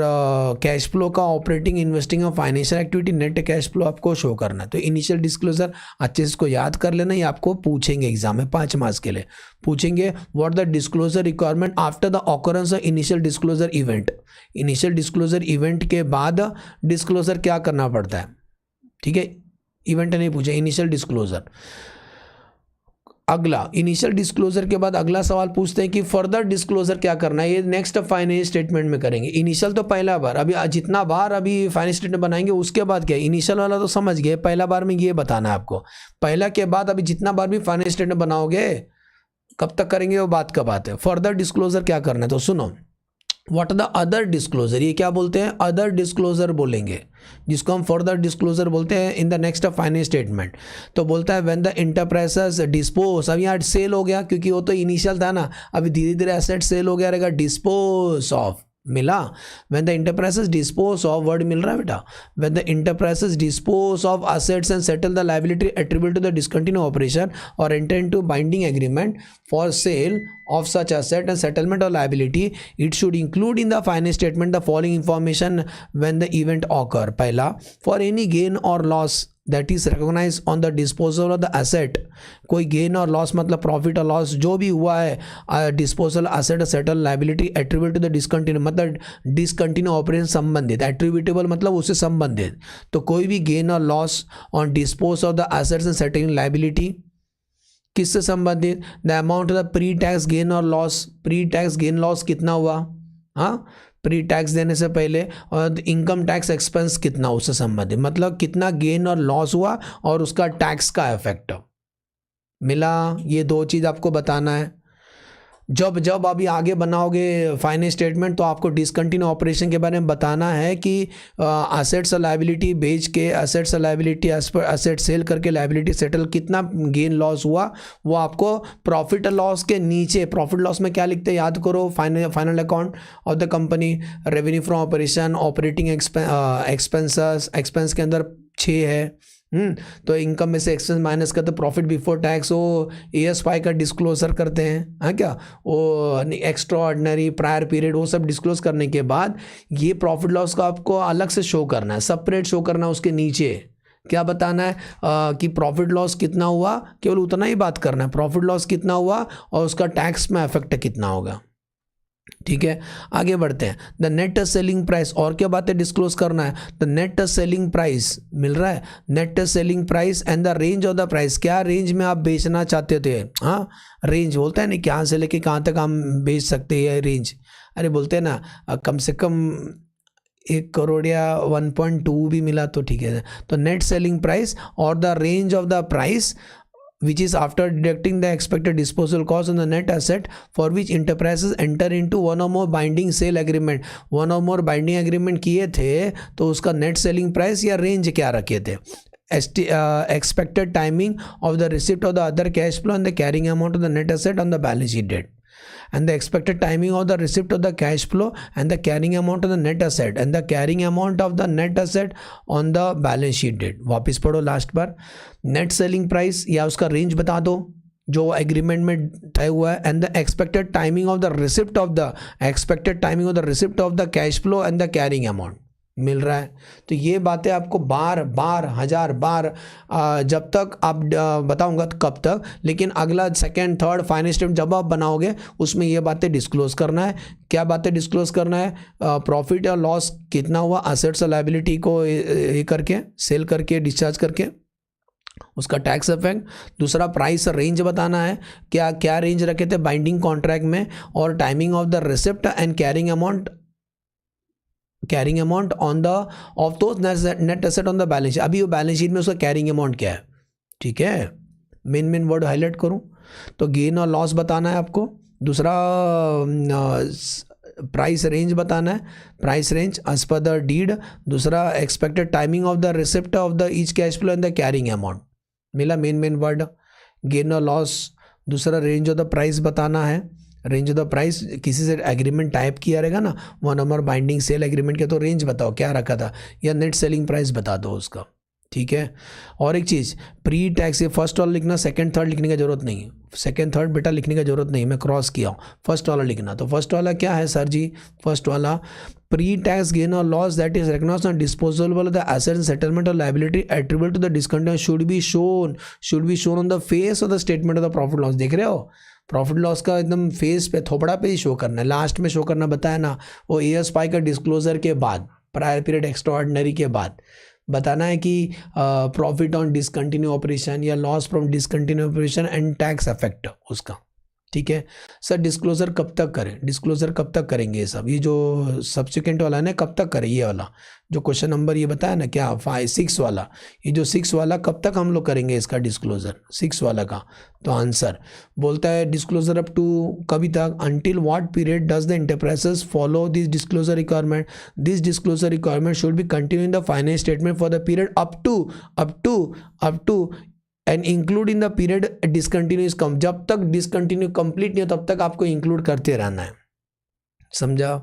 कैश फ्लो का ऑपरेटिंग, इन्वेस्टिंग और financial activity, net cash flow आपको शो करना है। तो इनिशियल डिस्क्लोजर अच्छे से इसको याद कर लेना, ये आपको पूछेंगे एग्जाम में 5 मार्क्स के लिए पूछेंगे। What the disclosure requirement after the occurrence of initial disclosure event, initial disclosure event के बाद डिस्क्लोजर क्या करना पड़ता है, ठीक है, इवेंट नहीं पूछे, इनिशियल डिस्क्लोजर। अगला इनिशियल डिस्क्लोजर के बाद अगला सवाल पूछते हैं कि फर्दर डिस्क्लोजर क्या करना है, ये नेक्स्ट फाइनेंशियल स्टेटमेंट में करेंगे। इनिशियल तो पहला बार, अभी जितना बार अभी फाइनेंशियल स्टेटमेंट बनाएंगे उसके बाद क्या, इनिशियल वाला तो समझ गए, पहला बार में ये बताना है आपको। पहला के बाद अभी जितना बार भी फाइनेंशियल स्टेटमेंट बनाओगे कब तक करेंगे वो बात का बात है। फर्दर डिस्क्लोजर क्या करना है, तो सुनो, what are the other disclosure, ये क्या बोलते हैं, अदर डिस्क्लोजर बोलेंगे, जिसको हम फर्दर डिस्क्लोजर बोलते हैं in the next financial statement. तो बोलता है व्हेन द एंटरप्राइजेस डिस्पोज, अब यहाँ सेल हो गया क्योंकि वो तो इनिशियल था ना, अभी धीरे धीरे एसेट सेल हो गया रहेगा, डिस्पोज ऑफ मिला। When the enterprises dispose of, word मिल रहा है बेटा, when the enterprises dispose of assets and settle the liability attribute to the discontinue operation और enter into binding agreement for sale of such asset and settlement of liability, it should include in the finance statement the following information when the event occur. पहला, for any gain or loss that is recognized on the disposal of the asset, कोई gain और loss मतलब profit और loss जो भी हुआ है disposal asset settle liability attribute to the discontinue मतलब discontinue operation संबंधित, attributable मतलब उससे संबंधित, तो कोई भी gain और loss on dispose of the assets and settling liability किससे संबंधित, the amount of the pre tax gain और loss, pre tax gain loss कितना हुआ, हाँ प्री टैक्स देने से पहले, और इनकम टैक्स एक्सपेंस कितना उससे संबंधित, मतलब कितना गेन और लॉस हुआ और उसका टैक्स का इफेक्ट मिला। ये 2 चीज़ आपको बताना है। जब जब अभी आगे बनाओगे फाइनेंस स्टेटमेंट तो आपको डिसकंटिन्यू ऑपरेशन के बारे में बताना है कि असेट्स लायबिलिटी बेच के, असेट्स लायबिलिटी असेट सेल करके लायबिलिटी सेटल कितना गेन लॉस हुआ, वो आपको प्रॉफिट लॉस के नीचे, प्रॉफिट लॉस में क्या लिखते हैं याद करो, final account of the company, revenue from operation, operating expenses, expense के अंदर 6 है, तो इनकम में से एक्सपेंस माइनस करते, प्रॉफिट बिफोर टैक्स वो ASY का डिस्क्लोजर करते हैं, हाँ क्या, वो एक्स्ट्रा ऑर्डिनरी प्रायर पीरियड वो सब डिस्क्लोज करने के बाद ये प्रॉफिट लॉस का आपको अलग से शो करना है, सेपरेट शो करना है। उसके नीचे क्या बताना है कि प्रॉफिट लॉस कितना हुआ, केवल उतना ही बात करना है, प्रॉफिट लॉस कितना हुआ और उसका टैक्स में इफेक्ट कितना होगा, ठीक है। आगे बढ़ते हैं, द नेट सेलिंग प्राइस, और क्या बातें डिस्क्लोज करना है, द नेट सेलिंग प्राइस मिल रहा है, net selling price and the range of the price, क्या रेंज में आप बेचना चाहते थे, हाँ रेंज बोलता है ना, कहाँ से लेके कहाँ तक हम बेच सकते हैं रेंज, अरे बोलते हैं ना कम से कम 1 करोड़ या 1.2 भी मिला तो ठीक है। तो नेट सेलिंग प्राइस और the range of the price which is after deducting the expected disposal cost on the net asset for which enterprises enter into one or more binding sale agreement, one or more binding agreement किए थे, तो उसका net selling price या range क्या रखे थे, expected timing of the receipt of the other cash flow and the carrying amount of the net asset on the balance sheet date, and the expected timing of the receipt of the cash flow and the carrying amount of the net asset and the carrying amount of the net asset on the balance sheet date। वापस पढ़ो last बार, net selling price या उसका range बता दो जो agreement में तय हुआ है, and the expected timing of the receipt of the receipt of the cash flow and the carrying amount मिल रहा है। तो ये बातें आपको बार बार 1000 बार जब तक आप बताऊंगा तो कब तक, लेकिन अगला सेकंड थर्ड फाइनेंस स्टेटमेंट जब आप बनाओगे उसमें ये बातें डिस्क्लोज करना है। क्या बातें डिस्क्लोज करना है, प्रॉफिट या लॉस कितना हुआ असेट्स और लायबिलिटी को ये करके सेल करके डिस्चार्ज करके उसका टैक्स इफेक्ट। दूसरा प्राइस रेंज बताना है, क्या क्या रेंज रखे थे बाइंडिंग कॉन्ट्रैक्ट में, और timing of the receipt and carrying amount on the of दो net asset on the balance sheet. अभी वो बैलेंस शीट में उसका कैरिंग अमाउंट क्या है, ठीक है, मेन वर्ड हाईलाइट करूं तो गेन और लॉस बताना है आपको। दूसरा प्राइस रेंज बताना है, price range as per the deed. दूसरा expected timing of the receipt of the each cash flow and the carrying amount मिला, मेन वर्ड गेन और लॉस। दूसरा रेंज ऑफ द प्राइस बताना है, रेंज ऑफ द प्राइस किसी से agreement type किया रहेगा ना, 1 नंबर बाइंडिंग सेल एग्रीमेंट के, तो रेंज बताओ क्या रखा था, या नेट सेलिंग प्राइस बता दो उसका, ठीक है। और एक चीज़, प्री टैक्स, ये फर्स्ट वाला लिखना, सेकंड थर्ड लिखने की ज़रूरत नहीं है, सेकंड थर्ड बेटा लिखने की ज़रूरत नहीं, मैं क्रॉस किया हूँ, फर्स्ट वाला लिखना। तो फर्स्ट वाला क्या है सर जी? फर्स्ट वाला, प्री टैक्स गेन और loss that is recognised on disposal of the asset settlement और liability attribute to the discontinued should be shown on the face of the statement of the profit loss. देख रहे हो, profit loss का एकदम face पे, थोपड़ा पे ही show करना है, लास्ट में शो करना बताया ना, वो ASPI का डिस्क्लोजर के बाद, प्रायर पीरियड एक्स्ट्राऑर्डिनरी के बाद बताना है कि प्रॉफिट ऑन डिसकंटिन्यू ऑपरेशन या loss from discontinue operation and tax effect उसका। ठीक है सर, डिस्क्लोजर कब तक करें? डिस्क्लोजर कब तक करेंगे ये सब? ये जो सब्सिक्वेंट वाला है ना, कब तक करें? ये वाला जो क्वेश्चन नंबर ये बताया ना क्या, 6 वाला, ये जो 6 वाला कब तक हम लोग करेंगे इसका डिस्क्लोजर, 6 वाला का? तो आंसर बोलता है डिस्क्लोजर अप टू कभी तक, until what period does the enterprises follow this disclosure requirement? This disclosure requirement should be continue in the finance statement for the period up to and include in the period discontinues come. जब तक discontinue complete नहीं हो तब तक आपको include करते रहना है, समझा?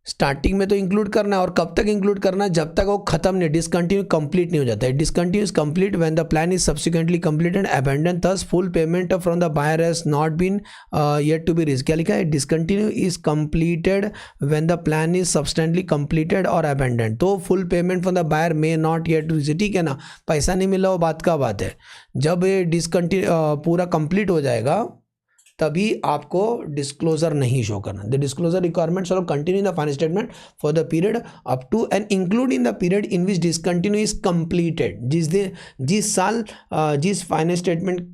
स्टार्टिंग में तो इंक्लूड करना है, और कब तक इंक्लूड करना है? जब तक वो खत्म नहीं, डिसकंटिन्यू कंप्लीट नहीं हो जाता है। Discontinues complete when the plan is subsequently complete and abandon, thus full payment from the buyer has not been yet to be released. क्या लिखा है? Discontinue is completed when the plan is substantially completed और abandon, तो full payment from the buyer may not yet to release. ठीक है ना, पैसा नहीं मिला वो बात का बात है, जब ये डिसकंटिन्यू पूरा कंप्लीट हो जाएगा तभी आपको डिस्क्लोजर नहीं शो करना। The disclosure requirement shall continue in the finance statement for the period up to and include in the period in which discontinue is completed. जिस साल जिस फाइनेंस स्टेटमेंट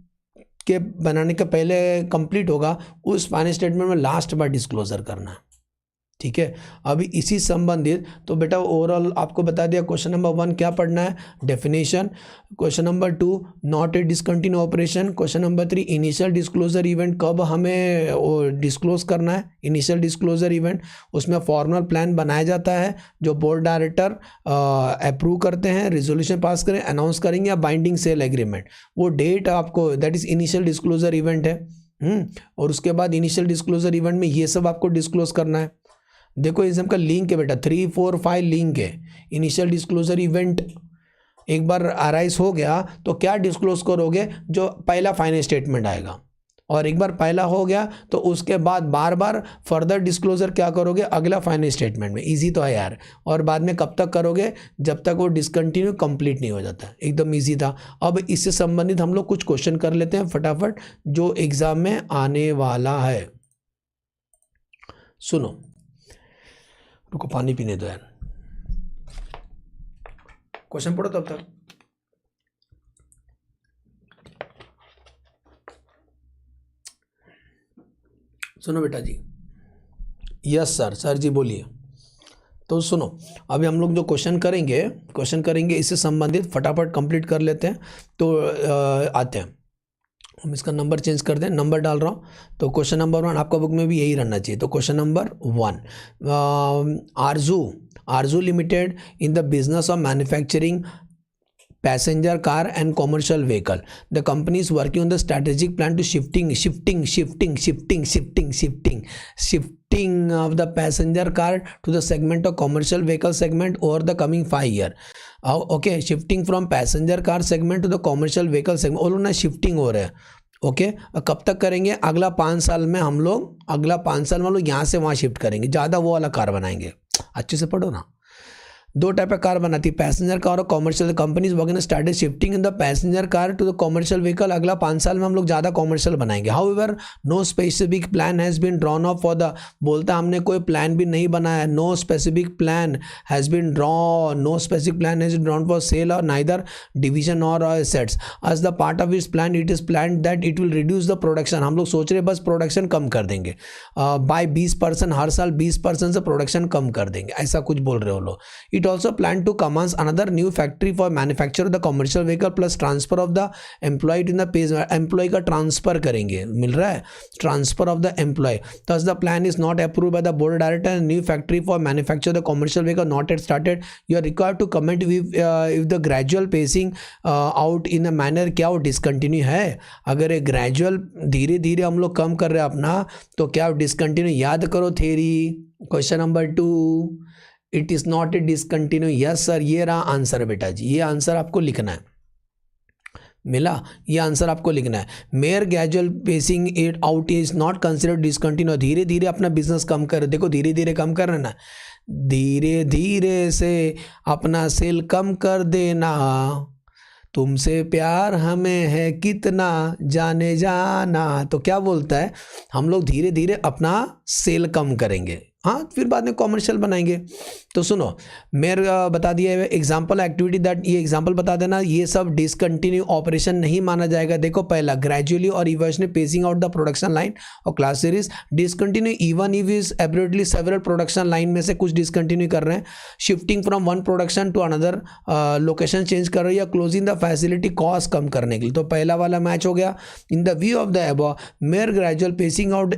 के बनाने के पहले कंप्लीट होगा उस फाइनेंस स्टेटमेंट में लास्ट बार डिस्क्लोजर करना है। ठीक है, अभी इसी संबंधित तो बेटा ओवरऑल आपको बता दिया। क्वेश्चन नंबर 1 क्या पढ़ना है? Definition. Question number 2 not a discontinue operation. Question number 3 initial disclosure event, कब हमें डिस्क्लोज करना है इनिशियल डिस्क्लोजर इवेंट? उसमें फॉर्मल प्लान बनाया जाता है जो बोर्ड डायरेक्टर अप्रूव करते हैं, रिजोल्यूशन पास करें, अनाउंस करेंगे या बाइंडिंग सेल एग्रीमेंट, वो डेट आपको, that is initial disclosure event है। और उसके बाद इनिशियल डिस्क्लोजर इवेंट में ये सब आपको डिस्क्लोज करना है। देखो इस का लिंक है बेटा, 3, 4, 5 लिंक है। इनिशियल डिस्क्लोजर इवेंट एक बार अराइज हो गया तो क्या डिस्क्लोज करोगे? जो पहला फाइनेंस स्टेटमेंट आएगा, और एक बार पहला हो गया तो उसके बाद बार बार फर्दर डिस्क्लोजर क्या करोगे? अगला फाइनेंस स्टेटमेंट में। इजी तो है यार। और बाद में कब तक करोगे? जब तक वो डिसकंटिन्यू कंप्लीट नहीं हो जाता। एकदम इजी था। अब इससे संबंधित हम लोग कुछ क्वेश्चन कर लेते हैं फटाफट जो एग्जाम में आने वाला है। सुनो, रुको पानी पीने दो यार, क्वेश्चन पढ़ो तब तक। सुनो बेटा जी। यस सर, सर जी बोलिए। तो सुनो, अभी हम लोग जो क्वेश्चन करेंगे इससे संबंधित फटाफट कंप्लीट कर लेते हैं। तो आते हैं, हम इसका नंबर चेंज कर दें, नंबर डाल रहा हूँ। तो क्वेश्चन नंबर 1 आपका बुक में भी यही रहना चाहिए। तो question number 1, Aarzoo limited in the business of manufacturing passenger car and commercial vehicle. The company is working on the strategic plan to shifting of the passenger car to the segment of commercial vehicle segment over the coming 5 years. Okay, shifting from passenger car segment to the commercial vehicle segment, और ना shifting हो रहा है। Okay, कब तक करेंगे? अगला 5 साल में हम लोग यहाँ से वहाँ शिफ्ट करेंगे, ज़्यादा वो वाला कार बनाएंगे। अच्छे से पढ़ो ना। 2 टाइप का कार बनाती है, पैसेंजर कार और commercial. Companies working started shifting in the passenger car to the commercial vehicle. अगला 5 साल में हम लोग ज़्यादा कॉमर्शियल बनाएंगे। However no specific plan has been drawn up for the, बोलता हमने कोई प्लान भी नहीं बनाया। No specific plan has been drawn for sale और नाइदर डिवीजन और assets as the part of its plan. It is plan that it will reduce the production. हम लोग सोच रहे बस प्रोडक्शन कम कर देंगे बाय 20%, हर साल 20% से प्रोडक्शन कम कर देंगे, ऐसा कुछ बोल रहे हो लोग। It also planned to commence another new factory for manufacture of the commercial vehicle plus transfer of the employee in the pays. Employee का transfer करेंगे, मिल रहा है, transfer of the employee. Thus the plan is not approved by the board of directors. New factory for manufacture the commercial vehicle not yet started. You are required to comment if the gradual pacing out in a manner क्या वो discontinue है। अगर ये gradual धीरे धीरे हम लोग कम कर रहे हैं अपना, तो क्या discontinue? याद करो theory. Question number 2, it is not a discontinue. Yes sir, ये रहा आंसर बेटा जी, ये आंसर आपको लिखना है। मिला, ये आंसर आपको लिखना है। Mayor gradual pacing it out is not considered discontinue. धीरे धीरे अपना बिजनेस कम कर, देखो धीरे धीरे कम कर रहे ना, धीरे धीरे से अपना सेल कम कर देना, तुमसे प्यार हमें है कितना जाने जाना। तो क्या बोलता है, हम लोग धीरे धीरे अपना सेल कम करेंगे, हाँ, फिर बाद में कॉमर्शियल बनाएंगे। तो सुनो, मेरे बता दिया है एग्जाम्पल एक्टिविटी दैट, ये एग्जाम्पल बता देना, ये सब डिसकंटिन्यू ऑपरेशन नहीं माना जाएगा। देखो पहला, ग्रेजुअली और eventually phasing out the production line और class series. Discontinue even if is abruptly several production line में से कुछ डिसकंटिन्यू कर रहे हैं, shifting from one production to another, location change कर रहे हैं, या क्लोजिंग द फैसिलिटी कॉस्ट कम करने के लिए। तो पहला वाला मैच हो गया। In the view of the above, mere gradual phasing out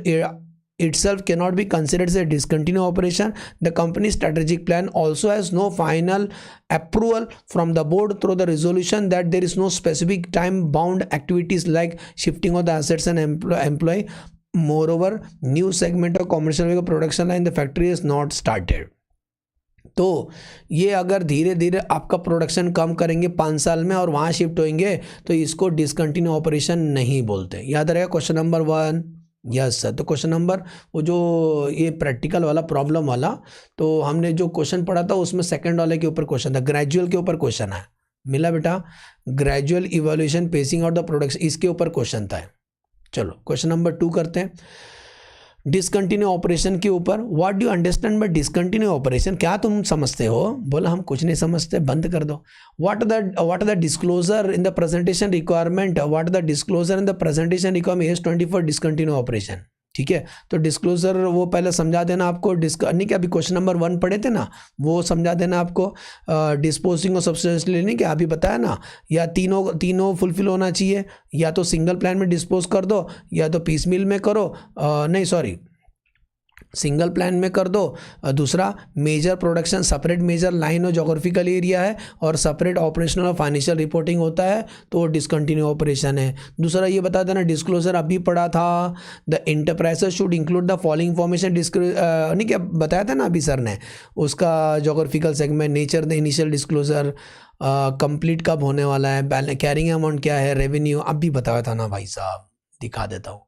itself cannot be considered as a discontinued operation. The company's strategic plan also has no final approval from the board through the resolution that there is no specific time bound activities like shifting of the assets and employee. Moreover, new segment of commercial vehicle production line the factory is not started. तो ये अगर धीरे धीरे आपका production कम करेंगे 5 साल में और वहाँ शिफ्ट होंगे तो इसको डिसकंटिन्यू ऑपरेशन नहीं बोलते। याद रहेगा क्वेश्चन नंबर 1। Yes sir. तो क्वेश्चन नंबर, वो जो ये प्रैक्टिकल वाला प्रॉब्लम वाला, तो हमने जो क्वेश्चन पढ़ा था उसमें सेकंड वाले के ऊपर क्वेश्चन था, ग्रेजुअल के ऊपर क्वेश्चन है। मिला बेटा, gradual evolution pacing out the production, इसके ऊपर क्वेश्चन था। चलो क्वेश्चन नंबर 2 करते हैं, डिसकंटिन्यू ऑपरेशन के ऊपर। What do you understand by discontinue operation, क्या तुम समझते हो? बोला हम कुछ नहीं समझते, बंद कर दो। What are the disclosure in the presentation requirement, what are the disclosure in the presentation requirement AS24 discontinue operation. ठीक है, तो डिस्क्लोजर वो पहले समझा देना आपको, नहीं कि अभी क्वेश्चन नंबर 1 पढ़े थे ना, वो समझा देना आपको। डिस्पोजिंग और सब्सटेंस लेने के अभी बताया ना, या तीनों फुलफिल होना चाहिए, या तो सिंगल प्लान में डिस्पोज कर दो, या तो पीस मिल में करो, नहीं सॉरी सिंगल प्लान में कर दो। दूसरा, major production separate major line और जोग्राफिकल एरिया है, और सेपरेट ऑपरेशनल और फाइनेंशियल रिपोर्टिंग होता है, तो डिसकंटिन्यू ऑपरेशन है। दूसरा ये बता देना, डिस्क्लोजर अभी पढ़ा था, the enterprises should include the following information, नहीं क्या बताया था ना अभी सर ने, उसका geographical segment, nature the initial disclosure, complete कब होने वाला है, कैरिंग अमाउंट क्या है, रेवेन्यू अभी बताया था ना भाई साहब, दिखा देता हूँ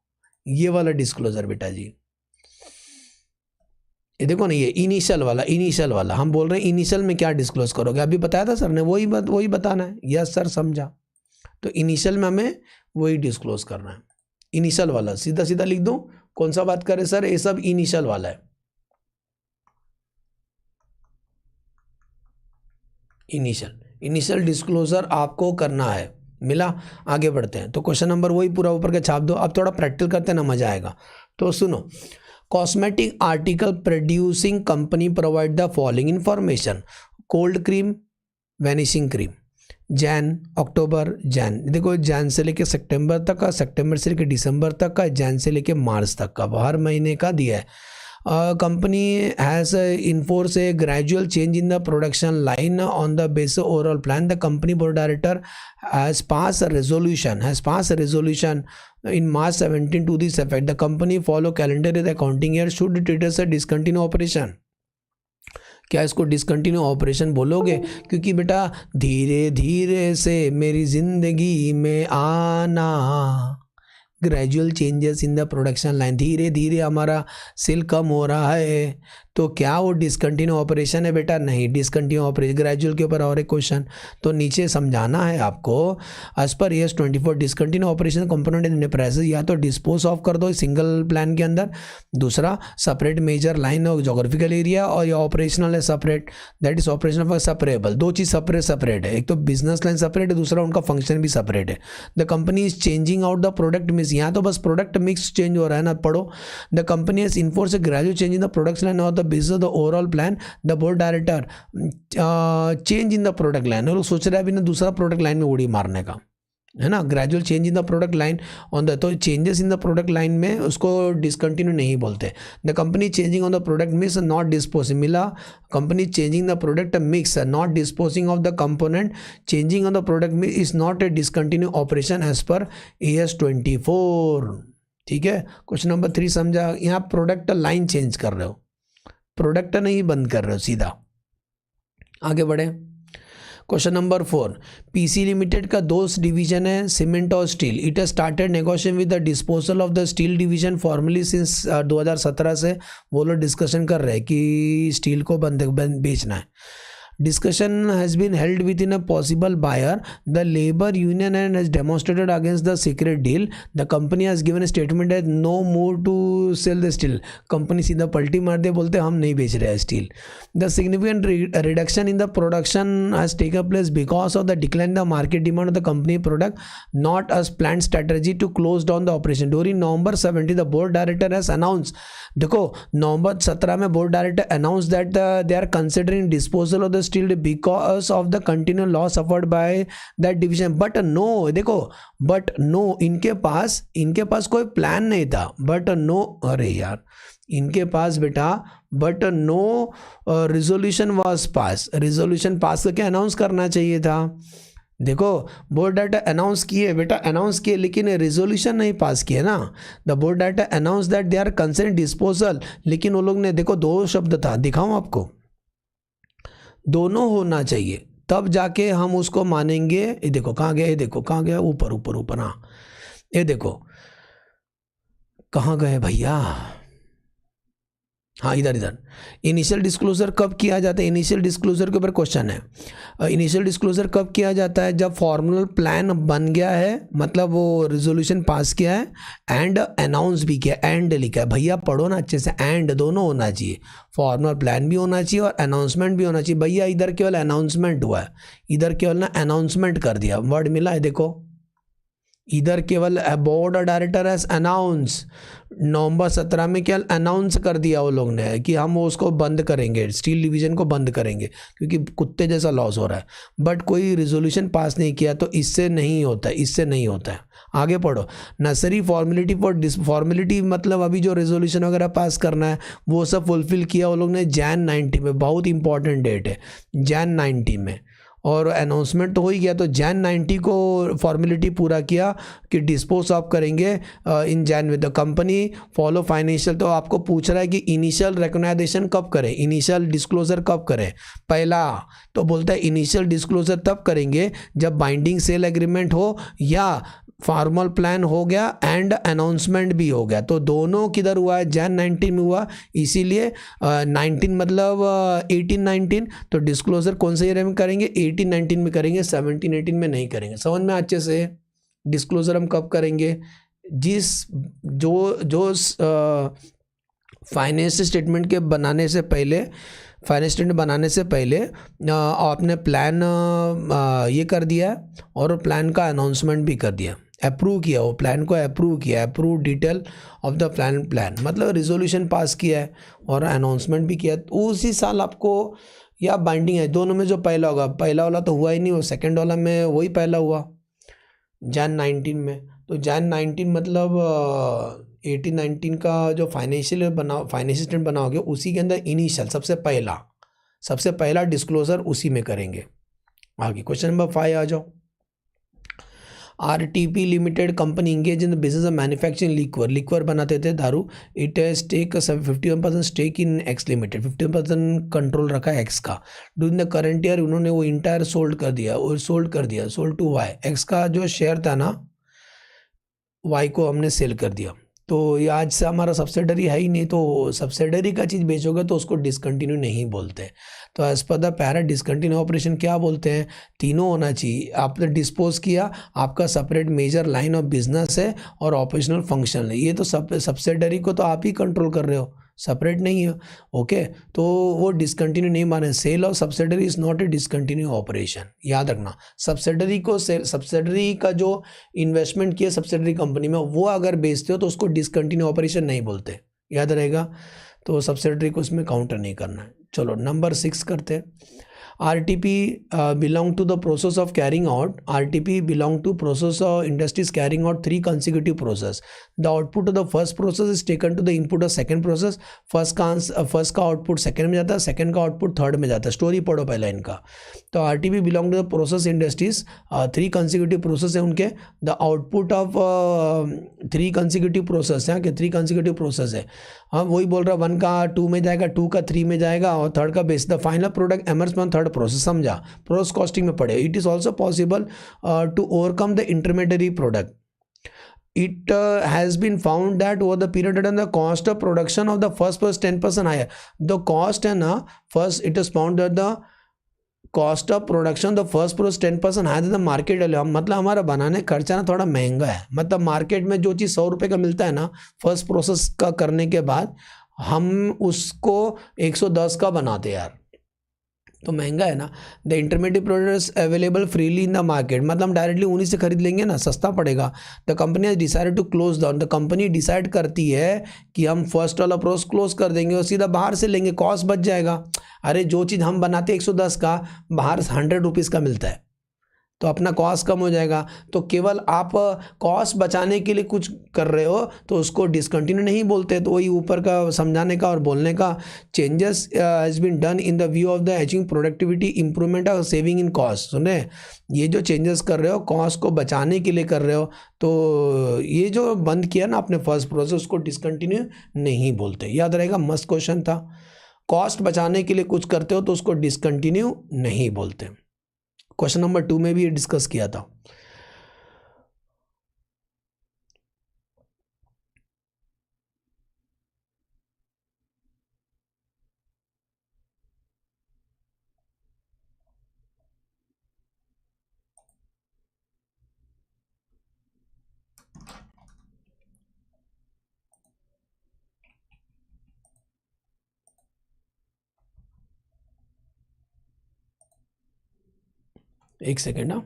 ये वाला डिस्क्लोजर बेटा जी। ये देखो ना, ये इनिशियल वाला हम बोल रहे हैं, इनिशियल में क्या डिस्क्लोज करोगे, अभी बताया था सर ने, वही बताना है। यस सर, समझा। तो इनिशियल में हमें वही डिस्क्लोज करना है, इनिशियल वाला। सीधा सीधा लिख दो, कौन सा बात करें सर, ये सब इनिशियल वाला है, इनिशियल डिस्क्लोजर आपको करना है। मिला, आगे बढ़ते हैं। तो क्वेश्चन नंबर वही पूरा ऊपर के छाप दो। अब थोड़ा प्रैक्टिकल करते हैं ना, मजा आएगा। तो सुनो, cosmetic article producing company provide the following information, cold cream, vanishing cream, Jan, October, Jan, देखो जैन से लेके सितंबर तक का, सितंबर से लेके दिसंबर तक का, जैन से लेके मार्च तक का, हर महीने का दिया है। Company has enforce a gradual change in the production line on the base overall plan. The company board director has pass a resolution in March 17 to this effect. The company follow calendar the accounting year should treat as a discontinue operation. क्या इसको discontinue operation बोलोगे? क्योंकि बेटा धीरे धीरे से मेरी जिंदगी में आना, gradual changes in the production line, धीरे धीरे हमारा सेल कम हो रहा है, तो क्या वो डिसकंटिन्यू ऑपरेशन है बेटा? नहीं, डिसकंटिन्यू ऑपरेशन। ग्रेजुअल के ऊपर और एक क्वेश्चन, तो नीचे समझाना है आपको, as per AS24 discontinue operation component in prices, या तो डिस्पोज ऑफ कर दो सिंगल प्लान के अंदर, दूसरा सेपरेट मेजर लाइन और जोग्राफिकल एरिया, और या ऑपरेशनल है separate, that is operational for separable. दो चीज़ सेपरेट है, एक तो बिजनेस लाइन सेपरेट है, दूसरा उनका फंक्शन भी सेपरेट है। The company is changing out the product mix, यहाँ तो बस प्रोडक्ट मिक्स चेंज हो रहा है ना, पढ़ो। The company is enforce a gradual change in the product line और the business the overall plan. The board director change in the product line, और लोग सोच रहे हैं अभी ना दूसरा प्रोडक्ट लाइन में उड़ी मारने का, है ना। Gradual change in the product line on the, तो changes in the product line में उसको डिसकंटिन्यू नहीं बोलते। The company changing on the product mix not disposing, मिला, company changing the product mix not disposing of the component, changing on the product mix is not a discontinue operation as per AS24। ठीक है, question number 3 समझा। यहाँ product line change कर रहे हो, product नहीं बंद कर रहे हो सीधा, आगे बढ़े। क्वेश्चन नंबर 4, पीसी लिमिटेड का दो डिवीजन है, सीमेंट और steel. It has started negotiation with the disposal of the steel division formally since 2017 से वो लोग डिस्कशन कर रहे हैं कि स्टील को बेचना है। Discussion has been held within a possible buyer. The labor union and has demonstrated against the secret deal. The company has given a statement that no move to sell the steel. Company सीधा पलटी मार दे, बोलते हम नहीं बेच रहे हैं steel. The significant reduction in the production has taken place because of the decline in the market demand of the company product, not as planned strategy to close down the operation. During November 17, the board director has announced, देखो नवंबर 17 में board director announce that they are considering disposal of the steel because of the continue loss suffered by that division. But no, देखो but no, इनके पास कोई plan नहीं था। But no, अरे यार इनके पास बेटा but no resolution was pass. Resolution pass करके अनाउंस करना चाहिए था। देखो बोर्ड डाटा अनाउंस किए बेटा, अनाउंस किए, लेकिन रेजोल्यूशन नहीं पास किए ना। The board data announce that they are concern disposal, लेकिन वो लोग ने, देखो दो शब्द था, दिखाऊं आपको, दोनों होना चाहिए तब जाके हम उसको मानेंगे। ये देखो कहाँ गया, ये देखो कहाँ गया, ऊपर ऊपर ऊपर, हाँ ये देखो कहाँ गए भैया, हाँ इधर इधर। इनिशियल डिस्क्लोजर कब किया जाता है? इनिशियल डिस्क्लोजर के ऊपर क्वेश्चन है। इनिशियल डिस्क्लोजर कब किया जाता है? जब फॉर्मल प्लान बन गया है, मतलब वो रिजोल्यूशन पास किया है एंड अनाउंस भी किया। एंड लिखा है भैया, पढ़ो ना अच्छे से, एंड दोनों होना चाहिए, फॉर्मल प्लान भी होना चाहिए और अनाउंसमेंट भी होना चाहिए। भैया इधर केवल अनाउंसमेंट हुआ है, इधर केवल ना अनाउंसमेंट कर दिया, वर्ड मिला है देखो, इधर केवल बोर्ड डायरेक्टर हैज अनाउंस। नवंबर 17 में केवल अनाउंस कर दिया वो लोग ने कि हम उसको बंद करेंगे, स्टील डिवीजन को बंद करेंगे क्योंकि कुत्ते जैसा लॉस हो रहा है। बट कोई रिजोल्यूशन पास नहीं किया, तो इससे नहीं होता है, इससे नहीं होता है। आगे पढ़ो। नेसेसरी फॉर्मेलिटी फॉर फॉर्मेलिटी मतलब अभी जो रेजोल्यूशन वगैरह पास करना है वो सब फुलफिल किया वो लोग ने Jan 19 में। बहुत इंपॉर्टेंट डेट है Jan 19 में, और अनाउंसमेंट तो हो ही गया, तो Jan 90 को फॉर्मेलिटी पूरा किया कि डिस्पोज ऑफ करेंगे इन Jan में। द कंपनी फॉलो फाइनेंशियल, तो आपको पूछ रहा है कि इनिशियल रिकॉग्नाइजेशन कब करें, इनिशियल डिस्क्लोजर कब करें। पहला तो बोलता है इनिशियल डिस्क्लोजर तब करेंगे जब बाइंडिंग सेल एग्रीमेंट हो या फॉर्मल प्लान हो गया एंड अनाउंसमेंट भी हो गया। तो दोनों किधर हुआ है? Jan 19 में हुआ, इसीलिए 19 मतलब 18-19, तो डिस्क्लोजर कौन से ईयर में करेंगे? 18-19 में करेंगे, 17-18 में नहीं करेंगे। समझ में अच्छे से? डिस्क्लोजर हम कब करेंगे? जिस जो फाइनेंस स्टेटमेंट के बनाने से पहले, फाइनेंस स्टेटमेंट बनाने से पहले आपने प्लान ये कर दिया और प्लान का अनाउंसमेंट भी कर दिया, अप्रूव किया, वो प्लान को अप्रूव किया, approve detail of the plan मतलब रिजोल्यूशन पास किया है और अनाउंसमेंट भी किया। तो उसी साल आपको, या बाइंडिंग है, दोनों में जो पहला होगा, पहला वाला तो हुआ ही नहीं, वो सेकेंड वाला में वही पहला हुआ Jan 19 में। तो Jan 19 मतलब 18-19 का जो फाइनेंशियल स्टेटमेंट बनाओगे उसी के अंदर इनिशियल सबसे पहला डिस्क्लोजर उसी में करेंगे। आगे क्वेश्चन नंबर 5 आ जाओ। RTP limited company engage in the business of manufacturing liquor बनाते थे, दारू। It has take 51% stake in X limited, 50% control रखा है एक्स का। ड्यूरिंग द करंट ईयर उन्होंने वो entire sold to Y. X का जो शेयर था ना, वाई को हमने सेल कर दिया। तो ये आज से हमारा सब्सिडरी है ही नहीं, तो सब्सिडरी का चीज़ बेचोगे तो उसको डिसकंटिन्यू नहीं बोलते। तो as per the para discontinue operation क्या बोलते हैं? तीनों होना चाहिए। आपने डिस्पोज किया, आपका separate major line of business है और ऑपरेशनल फंक्शन है, ये तो सब्सिडरी को तो आप ही कंट्रोल कर रहे हो, सेपरेट नहीं है। ओके, तो वो डिसकंटिन्यू नहीं माने। Sale of subsidiary is not a discontinue operation, याद रखना। सब्सिडरी का जो इन्वेस्टमेंट किया सब्सिडरी कंपनी में, वो अगर बेचते हो तो उसको डिसकंटिन्यू ऑपरेशन नहीं बोलते, याद रहेगा। तो सब्सिडरी को इसमें काउंटर नहीं करना है। चलो नंबर 6 करते हैं। RTP belong to the process of carrying out. RTP belong to process of industries carrying out 3 consecutive process. The output of the first process is taken to the input of second process. first का output second में जाता है, second का output third में जाता है। Story पढ़ो पहला इनका। तो RTP belong to the process industries, 3 consecutive process है उनके। The output of 3 consecutive process है, 3 consecutive process है। हाँ वही बोल रहा, 1 का 2 में जाएगा, 2 का 3 में जाएगा और थर्ड का base. The final product emerge from third method process समझा, प्रोसेस कॉस्टिंग में पढ़े. It is also possible to overcome the intermediatory product. It has been found that over the period and the cost of production of the first was 10% higher. The cost है ना, first it is found that the cost of production the first was 10% higher than the market value. मतलब हमारा बनाने खर्चा ना थोड़ा महंगा है. मतलब मार्केट में जो चीज़ 100 रुपये का मिलता है ना फर्स्ट प्रोसेस का करने के बाद, हम उसको 110 का बनाते यार, तो महंगा है ना. The intermediate products available freely in the market, मतलब हम डायरेक्टली उन्हीं से खरीद लेंगे ना, सस्ता पड़ेगा. The company has decided to close down, the company decide करती है कि हम फर्स्ट वाला प्रोसेस क्लोज कर देंगे और सीधा बाहर से लेंगे, कॉस्ट बच जाएगा. अरे जो चीज़ हम बनाते 110 का, बाहर 100 रुपीज़ का मिलता है, तो अपना कॉस्ट कम हो जाएगा. तो केवल आप कॉस्ट बचाने के लिए कुछ कर रहे हो तो उसको डिसकंटिन्यू नहीं बोलते. तो वही ऊपर का समझाने का और बोलने का. Changes has been done in the view of the achieving productivity improvement और सेविंग इन कॉस्ट. सुने, ये जो चेंजेस कर रहे हो कॉस्ट को बचाने के लिए कर रहे हो, तो ये जो बंद किया ना आपने फर्स्ट प्रोसेस, उसको डिसकंटिन्यू नहीं बोलते. याद रहेगा, मस्त क्वेश्चन था. कॉस्ट बचाने के लिए कुछ करते हो तो उसको डिसकंटिन्यू नहीं बोलते. क्वेश्चन नंबर 2 में भी ये डिस्कस किया था. एक सेकेंड ना.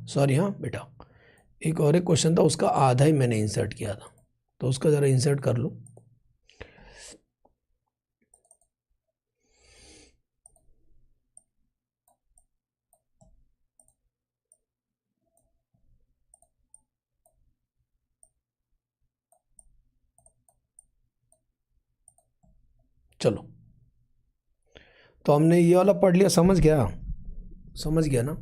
सॉरी हाँ बेटा, एक और एक क्वेश्चन था, उसका आधा ही मैंने इंसर्ट किया था, तो उसका ज़रा इंसर्ट कर लो. चलो, तो हमने ये वाला पढ़ लिया. समझ गया, समझ गया ना.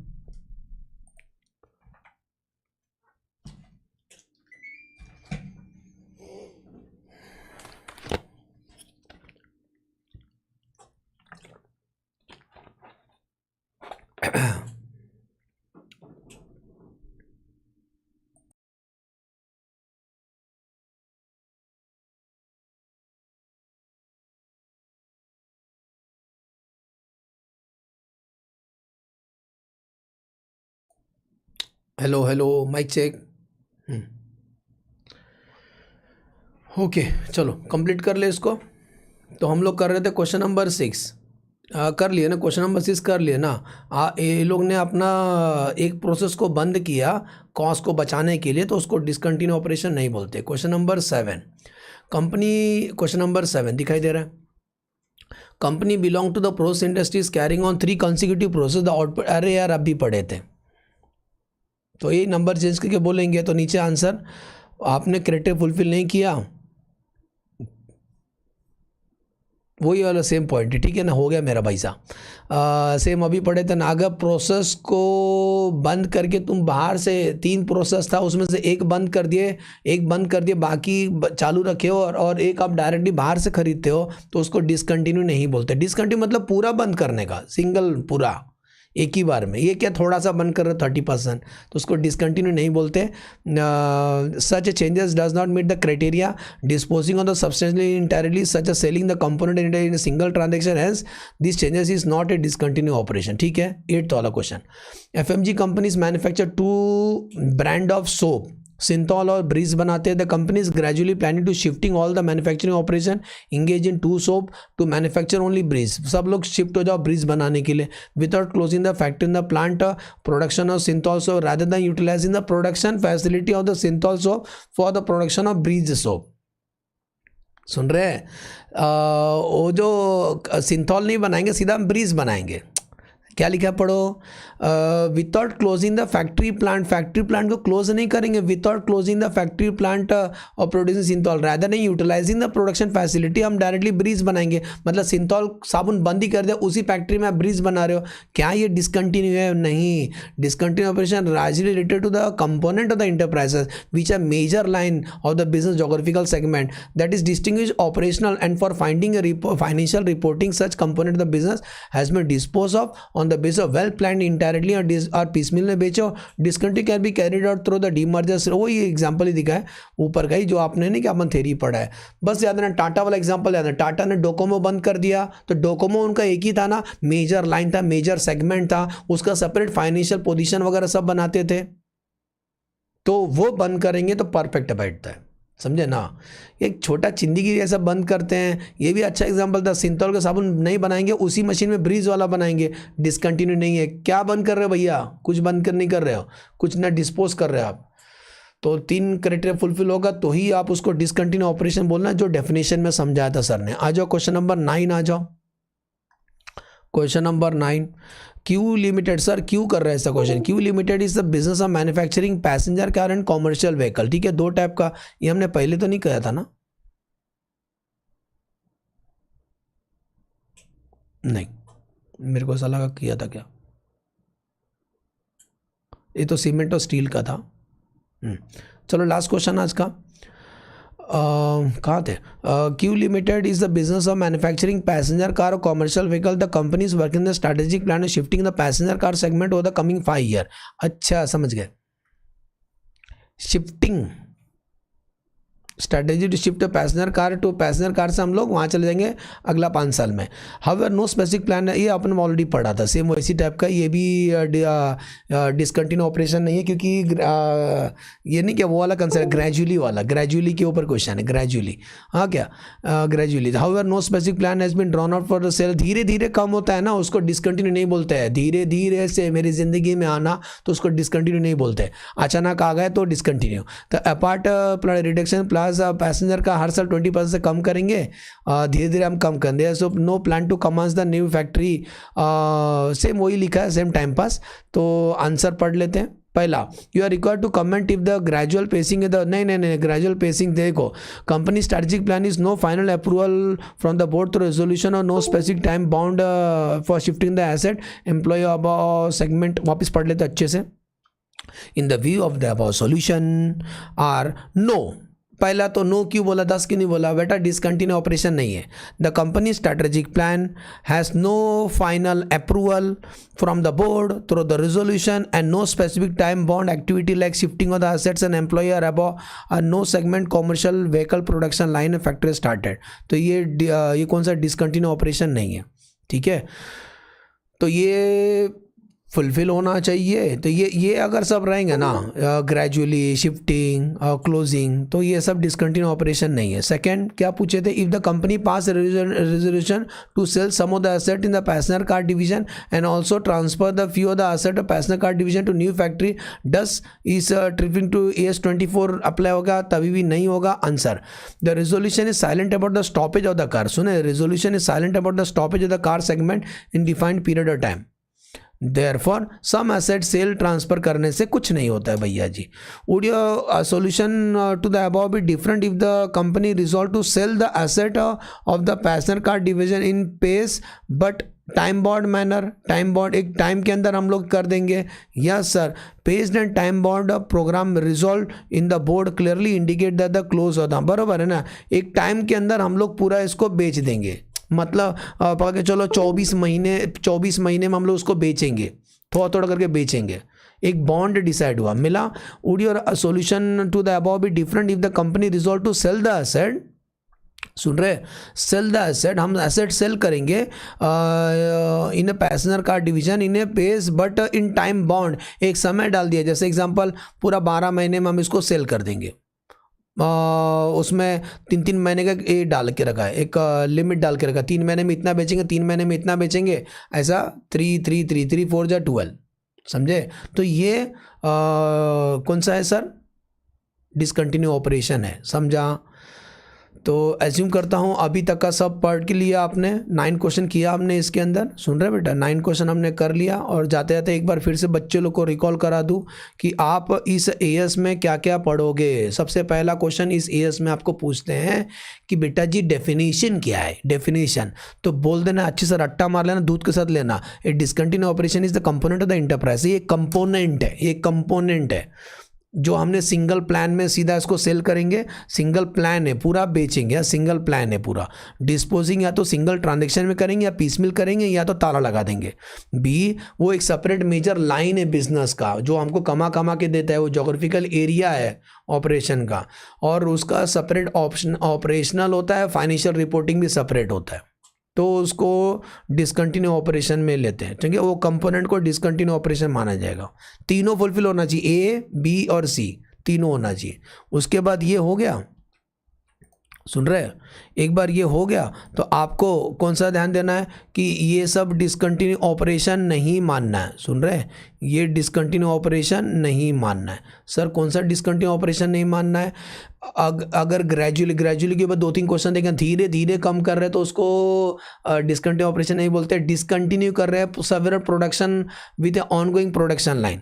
Hello hello, mic check. Okay, चलो कंप्लीट कर ले इसको. तो हम लोग कर रहे थे क्वेश्चन नंबर 6. कर लिए ना, क्वेश्चन नंबर 6 कर लिए ना. ये लोग ने अपना एक प्रोसेस को बंद किया कॉस्ट को बचाने के लिए, तो उसको डिसकंटिन्यू ऑपरेशन नहीं बोलते. Question number 7 company, question number 7 दिखाई दे रहा है. Company belong to the process industries carrying on 3 consecutive process the output. अरे यार अभी पढ़े थे, तो ये नंबर चेंज करके बोलेंगे. तो नीचे आंसर आपने क्राइटेरिया फुलफिल नहीं किया, वही वाला सेम पॉइंट है. ठीक है ना, हो गया मेरा भाई साहब. सेम अभी पढ़े थे ना. अगर प्रोसेस को बंद करके तुम बाहर से 3 प्रोसेस था उसमें से एक बंद कर दिए, बाकी चालू रखे हो, और एक आप डायरेक्टली बाहर से खरीदते हो, तो उसको डिसकंटिन्यू नहीं बोलते. डिसकंटिन्यू मतलब पूरा बंद करने का, सिंगल पूरा एक ही बार में. ये क्या थोड़ा सा बंद कर रहे हो 30%, तो उसको डिसकंटिन्यू नहीं बोलते. Such changes does not meet the criteria disposing of the substantially entirely such a selling the component in single transaction has this changes is not a discontinue operation. ठीक है. 8th वाला question. FMG companies manufacture 2 brand of soap, Cinthol और Breeze बनाते हैं. The company is gradually planning to shifting all the manufacturing operation engage in 2 soap to manufacture only Breeze. सब लोग shift हो जाओ ब्रीज बनाने के लिए without closing the factory in the plant production of Cinthol soap rather than utilising the production facility of the Cinthol soap for the production of Breeze soap. सुन रहे हैं? वो जो सिंथॉल नहीं बनाएंगे, सीधा हम ब्रीज बनाएंगे. क्या लिखा है पढ़ो, without closing the factory plant को क्लोज नहीं करेंगे, without closing the factory plant और प्रोड्यूसिंग सिंथॉल रादर नहीं यूटिलाइजिंग द प्रोडक्शन फैसिलिटी, हम डायरेक्टली ब्रिज बनाएंगे, मतलब सिंथॉल साबुन बंद ही कर दिया, उसी फैक्ट्री में आप ब्रिज बना रहे हो, क्या ये डिसकंटिन्यू है? नहीं, discontinue operation largely related to the component of the enterprises which are major line of the business geographical segment that is distinguished operational, and for finding a financial reporting such component of the business has been disposed of on the basis of well planned indirectly or piecemeal में बेचो, discontinue can be carried out through the demergers। वो ये example ही दिखा है ऊपर का ही जो आपने नहीं क्या अपन थ्योरी पढ़ा है, बस याद रखना। टाटा वाला एग्जाम्पल याद है, टाटा ने डोकोमो बंद कर दिया तो डोकोमो उनका एक ही था ना, मेजर लाइन था, मेजर सेगमेंट था, उसका सेपरेट फाइनेंशियल पोजीशन वगैरह सब बनाते थे, तो वो बंद करेंगे तो परफेक्ट बैठता है, समझे ना। एक छोटा चिंदी की जैसा बंद करते हैं, ये भी अच्छा एग्जांपल था। सिंथॉल का साबुन नहीं बनाएंगे, उसी मशीन में ब्रीज वाला बनाएंगे, डिसकंटिन्यू नहीं है। क्या बंद कर रहे हो भैया? कुछ बंद कर नहीं कर रहे हो, कुछ ना डिस्पोज कर रहे हो आप। तो 3 क्राइटेरिया फुलफिल होगा तो ही आप उसको डिसकंटिन्यू ऑपरेशन बोलना, जो डेफिनेशन में समझाया था सर ने। आ जाओ क्वेश्चन नंबर 9, आ जाओ question number 9। Q limited, sir Q कर रहे हैं ऐसा question. Q limited is the business of manufacturing passenger car and commercial vehicle. ठीक है, 2 टाइप का, ये हमने पहले तो नहीं कहा था ना, नहीं मेरे को ऐसा लगा किया था क्या, ये तो सीमेंट और स्टील का था। चलो लास्ट क्वेश्चन आज का, कहाँ थे? Q limited is the business of manufacturing passenger car और commercial vehicle. The company is working the strategic plan shifting the passenger car segment over the coming 5 year. अच्छा समझ गए, shifting strategy to shift passenger car से हम लोग वहाँ चले जाएंगे अगला 5 साल में। हाउएवर नो स्पेसिफिक प्लान है, ये अपन ऑलरेडी पढ़ा था, सेम वैसी टाइप का। ये भी डिसकंटिन्यू ऑपरेशन नहीं है, क्योंकि ये नहीं क्या वो वाला कंसेप्ट, ग्रेजुअली के ऊपर क्वेश्चन है, ग्रेजुअली। हाँ क्या gradually. However no specific plan has been drawn out for the sale. धीरे धीरे कम होता है ना, उसको डिसकंटिन्यू नहीं बोलते हैं। धीरे धीरे से मेरी ज़िंदगी में आना तो उसको डिसकंटिन्यू नहीं बोलते, अचानक आ गए तो डिसकंटिन्यू। तो अपार्ट रिडक्शन प्लस पैसेंजर का हर साल 20% से कम करेंगे, धीरे धीरे हम कम करेंगे। So no plan to commence the new factory, same वही लिखा है, सेम टाइम पास। तो आंसर पढ़ लेते हैं। पहला, you are required to comment if the gradual pacing the नहीं ग्रेजुअल पेसिंग देखो, company strategic plan is no final approval from the board through resolution और no specific time bound for shifting the asset employ अब segment. वापस पढ़ लेते अच्छे से। In the view of the above solution are no, पहला तो no क्यों बोला, 10 क्यों नहीं बोला बेटा? डिसकंटिन्यू ऑपरेशन नहीं है। The company strategic plan has no final approval from the board through the resolution and no specific time bound activity like shifting of the assets and employer above और no segment commercial vehicle production line factory started. तो ये कौन सा discontinue operation नहीं है, ठीक है। तो ये फुलफिल होना चाहिए। तो ये अगर सब रहेंगे ना, ग्रेजुअली शिफ्टिंग क्लोजिंग, तो ये सब डिसकंटिन्यू ऑपरेशन नहीं है। सेकंड क्या पूछे थे? If the company pass resolution to sell some of the asset in the passenger car division and also transfer the few of the asset of passenger car division to new factory, does is tripping to AS24 apply होगा? तभी भी नहीं होगा। Answer, the resolution is silent about the stoppage of the car. सुने, resolution is silent about the stoppage of the car segment in defined period of time. Therefore, some asset sale transfer करने से कुछ नहीं होता है भैया जी। Would your solution to the above be different if the company resolved to sell the asset of the passenger car division in pace but time bound manner? Time bound एक time के अंदर हम लोग कर देंगे। Yes sir, paced and time bound program resolve in the board clearly indicate that the close होता, बराबर है ना। एक टाइम के अंदर हम लोग पूरा इसको बेच देंगे, मतलब पकड़ के चलो 24 महीने में हम लोग उसको बेचेंगे, थोड़ा थोड़ा करके बेचेंगे। एक बॉन्ड डिसाइड हुआ, मिला। Would your solution to the above be different if the company resolve to sell the asset? सुन रहे, सेल द एसेट, हम एसेट सेल करेंगे in a passenger car division in a pace but in time bound. एक समय डाल दिया, जैसे example पूरा 12 महीने में हम इसको सेल कर देंगे। उसमें 3 महीने का ये डाल के रखा है, एक लिमिट डाल के रखा, 3 महीने में इतना बेचेंगे, 3 महीने में इतना बेचेंगे, ऐसा 3 4 जा 12, समझे। तो ये कौन सा है सर? डिसकंटिन्यू ऑपरेशन है, समझा। तो एज्यूम करता हूँ अभी तक का सब पढ़ के लिया आपने, 9 क्वेश्चन किया आपने इसके अंदर, सुन रहे बेटा, 9 क्वेश्चन हमने कर लिया। और जाते जाते एक बार फिर से बच्चे लोग को रिकॉल करा दूँ कि आप इस एएस में क्या क्या पढ़ोगे। सबसे पहला क्वेश्चन इस एएस में आपको पूछते हैं कि बेटा जी डेफिनेशन क्या है। डेफिनेशन तो बोल देना, अच्छे से रट्टा मार लेना, दूध के साथ लेना। A discontinue operation is the component of the enterprise. ये कंपोनेंट है, ये कंपोनेंट है जो हमने सिंगल प्लान में सीधा इसको सेल करेंगे। सिंगल प्लान है, पूरा बेचेंगे, या सिंगल प्लान है पूरा। डिस्पोजिंग या तो सिंगल ट्रांजेक्शन में करेंगे, या पीसमिल करेंगे, या तो ताला लगा देंगे। बी वो एक सेपरेट मेजर लाइन है बिजनेस का जो हमको कमा के देता है, वो जोग्राफिकल एरिया है ऑपरेशन का, और उसका सेपरेट ऑपरेशनल होता है, फाइनेंशियल रिपोर्टिंग भी सेपरेट होता है, तो उसको डिसकंटिन्यू ऑपरेशन में लेते हैं। ठीक है, वो कंपोनेंट को डिसकंटिन्यू ऑपरेशन माना जाएगा। तीनों फुलफिल होना चाहिए, ए बी और सी तीनों होना चाहिए। उसके बाद ये हो गया, सुन रहे हैं, एक बार ये हो गया तो आपको कौन सा ध्यान देना है कि ये सब डिसकंटिन्यू ऑपरेशन नहीं मानना है। सुन रहे हैं, ये डिसकंटिन्यू ऑपरेशन नहीं मानना है। सर कौन सा डिसकंटिन्यू ऑपरेशन नहीं मानना है? अगर ग्रेजुअली के बाद 2-3 क्वेश्चन देखें, धीरे धीरे कम कर रहे हैं तो उसको डिसकंटिन्यू ऑपरेशन नहीं बोलते। डिसकंटिन्यू कर रहे हैं several production with ongoing production line,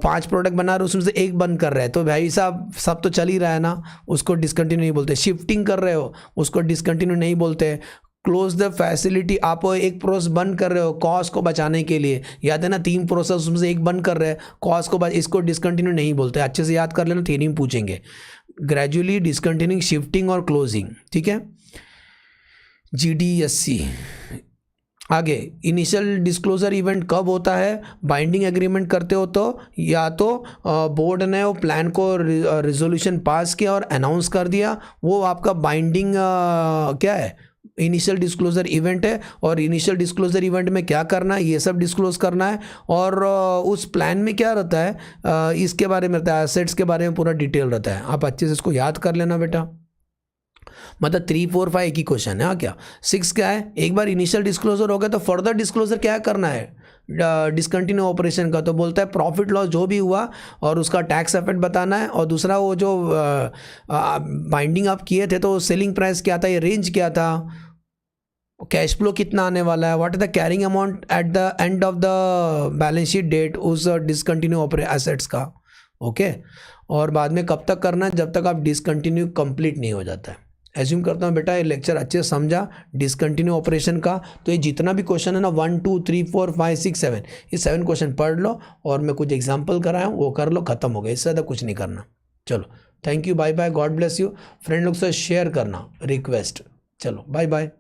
5 product बना रहे हो उसमें से एक बंद कर रहे हैं तो भाई साहब सब तो चल ही रहा है ना, उसको डिसकंटिन्यू नहीं बोलते। शिफ्टिंग कर रहे हो उसको डिसकंटिन्यू नहीं बोलते। क्लोज द फैसिलिटी, आप एक प्रोसेस बंद कर रहे हो कॉस्ट को बचाने के लिए, याद है ना, 3 प्रोसेस उसमें से एक बंद कर रहे हैं कॉस्ट को इसको डिसकंटिन्यू नहीं बोलते। अच्छे से याद कर लेना, थ्योरी में पूछेंगे। ग्रेजुअली, डिसकंटिन्यूइंग, शिफ्टिंग और क्लोजिंग। ठीक है, GDSC। आगे, इनिशियल डिस्क्लोजर इवेंट कब होता है? बाइंडिंग एग्रीमेंट करते हो तो, या तो बोर्ड ने वो प्लान को रिजोल्यूशन पास किया और अनाउंस कर दिया, वो आपका बाइंडिंग क्या है, इनिशियल डिस्क्लोजर इवेंट है। और इनिशियल डिस्क्लोजर इवेंट में क्या करना है, ये सब डिस्क्लोज करना है। और उस प्लान में क्या रहता है, इसके बारे में रहता है, एसेट्स के बारे में पूरा डिटेल रहता है। आप अच्छे से इसको याद कर लेना बेटा। मतलब 3, 4, 5 एक ही क्वेश्चन है। हाँ, क्या 6 क्या है? एक बार इनिशियल डिस्क्लोजर हो गया तो फर्दर डिस्क्लोजर क्या करना है डिसकंटिन्यू ऑपरेशन का, तो बोलता है प्रॉफिट लॉस जो भी हुआ और उसका टैक्स इफेक्ट बताना है। और दूसरा वो जो बाइंडिंग आप किए थे तो सेलिंग प्राइस क्या था, ये रेंज क्या था, कैश फ्लो कितना आने वाला है, what is the carrying amount at the end of the balance sheet date उस डिसकंटिन्यू एसेट्स का। ओके, और बाद में कब तक करना है, जब तक आप डिसकंटिन्यू कंप्लीट नहीं हो जाता है। एज्यूम करता हूँ बेटा ये लेक्चर अच्छे से समझा डिसकंटिन्यू ऑपरेशन का। तो ये जितना भी क्वेश्चन है ना 1, 2, 3, 4, 5, 6, 7, ये 7 क्वेश्चन पढ़ लो और मैं कुछ एग्जांपल कराया हूँ वो कर लो, खत्म हो गया, इससे ज़्यादा कुछ नहीं करना। चलो, thank you, bye bye, God bless you. Friend लोग से शेयर करना रिक्वेस्ट। चलो बाय बाय।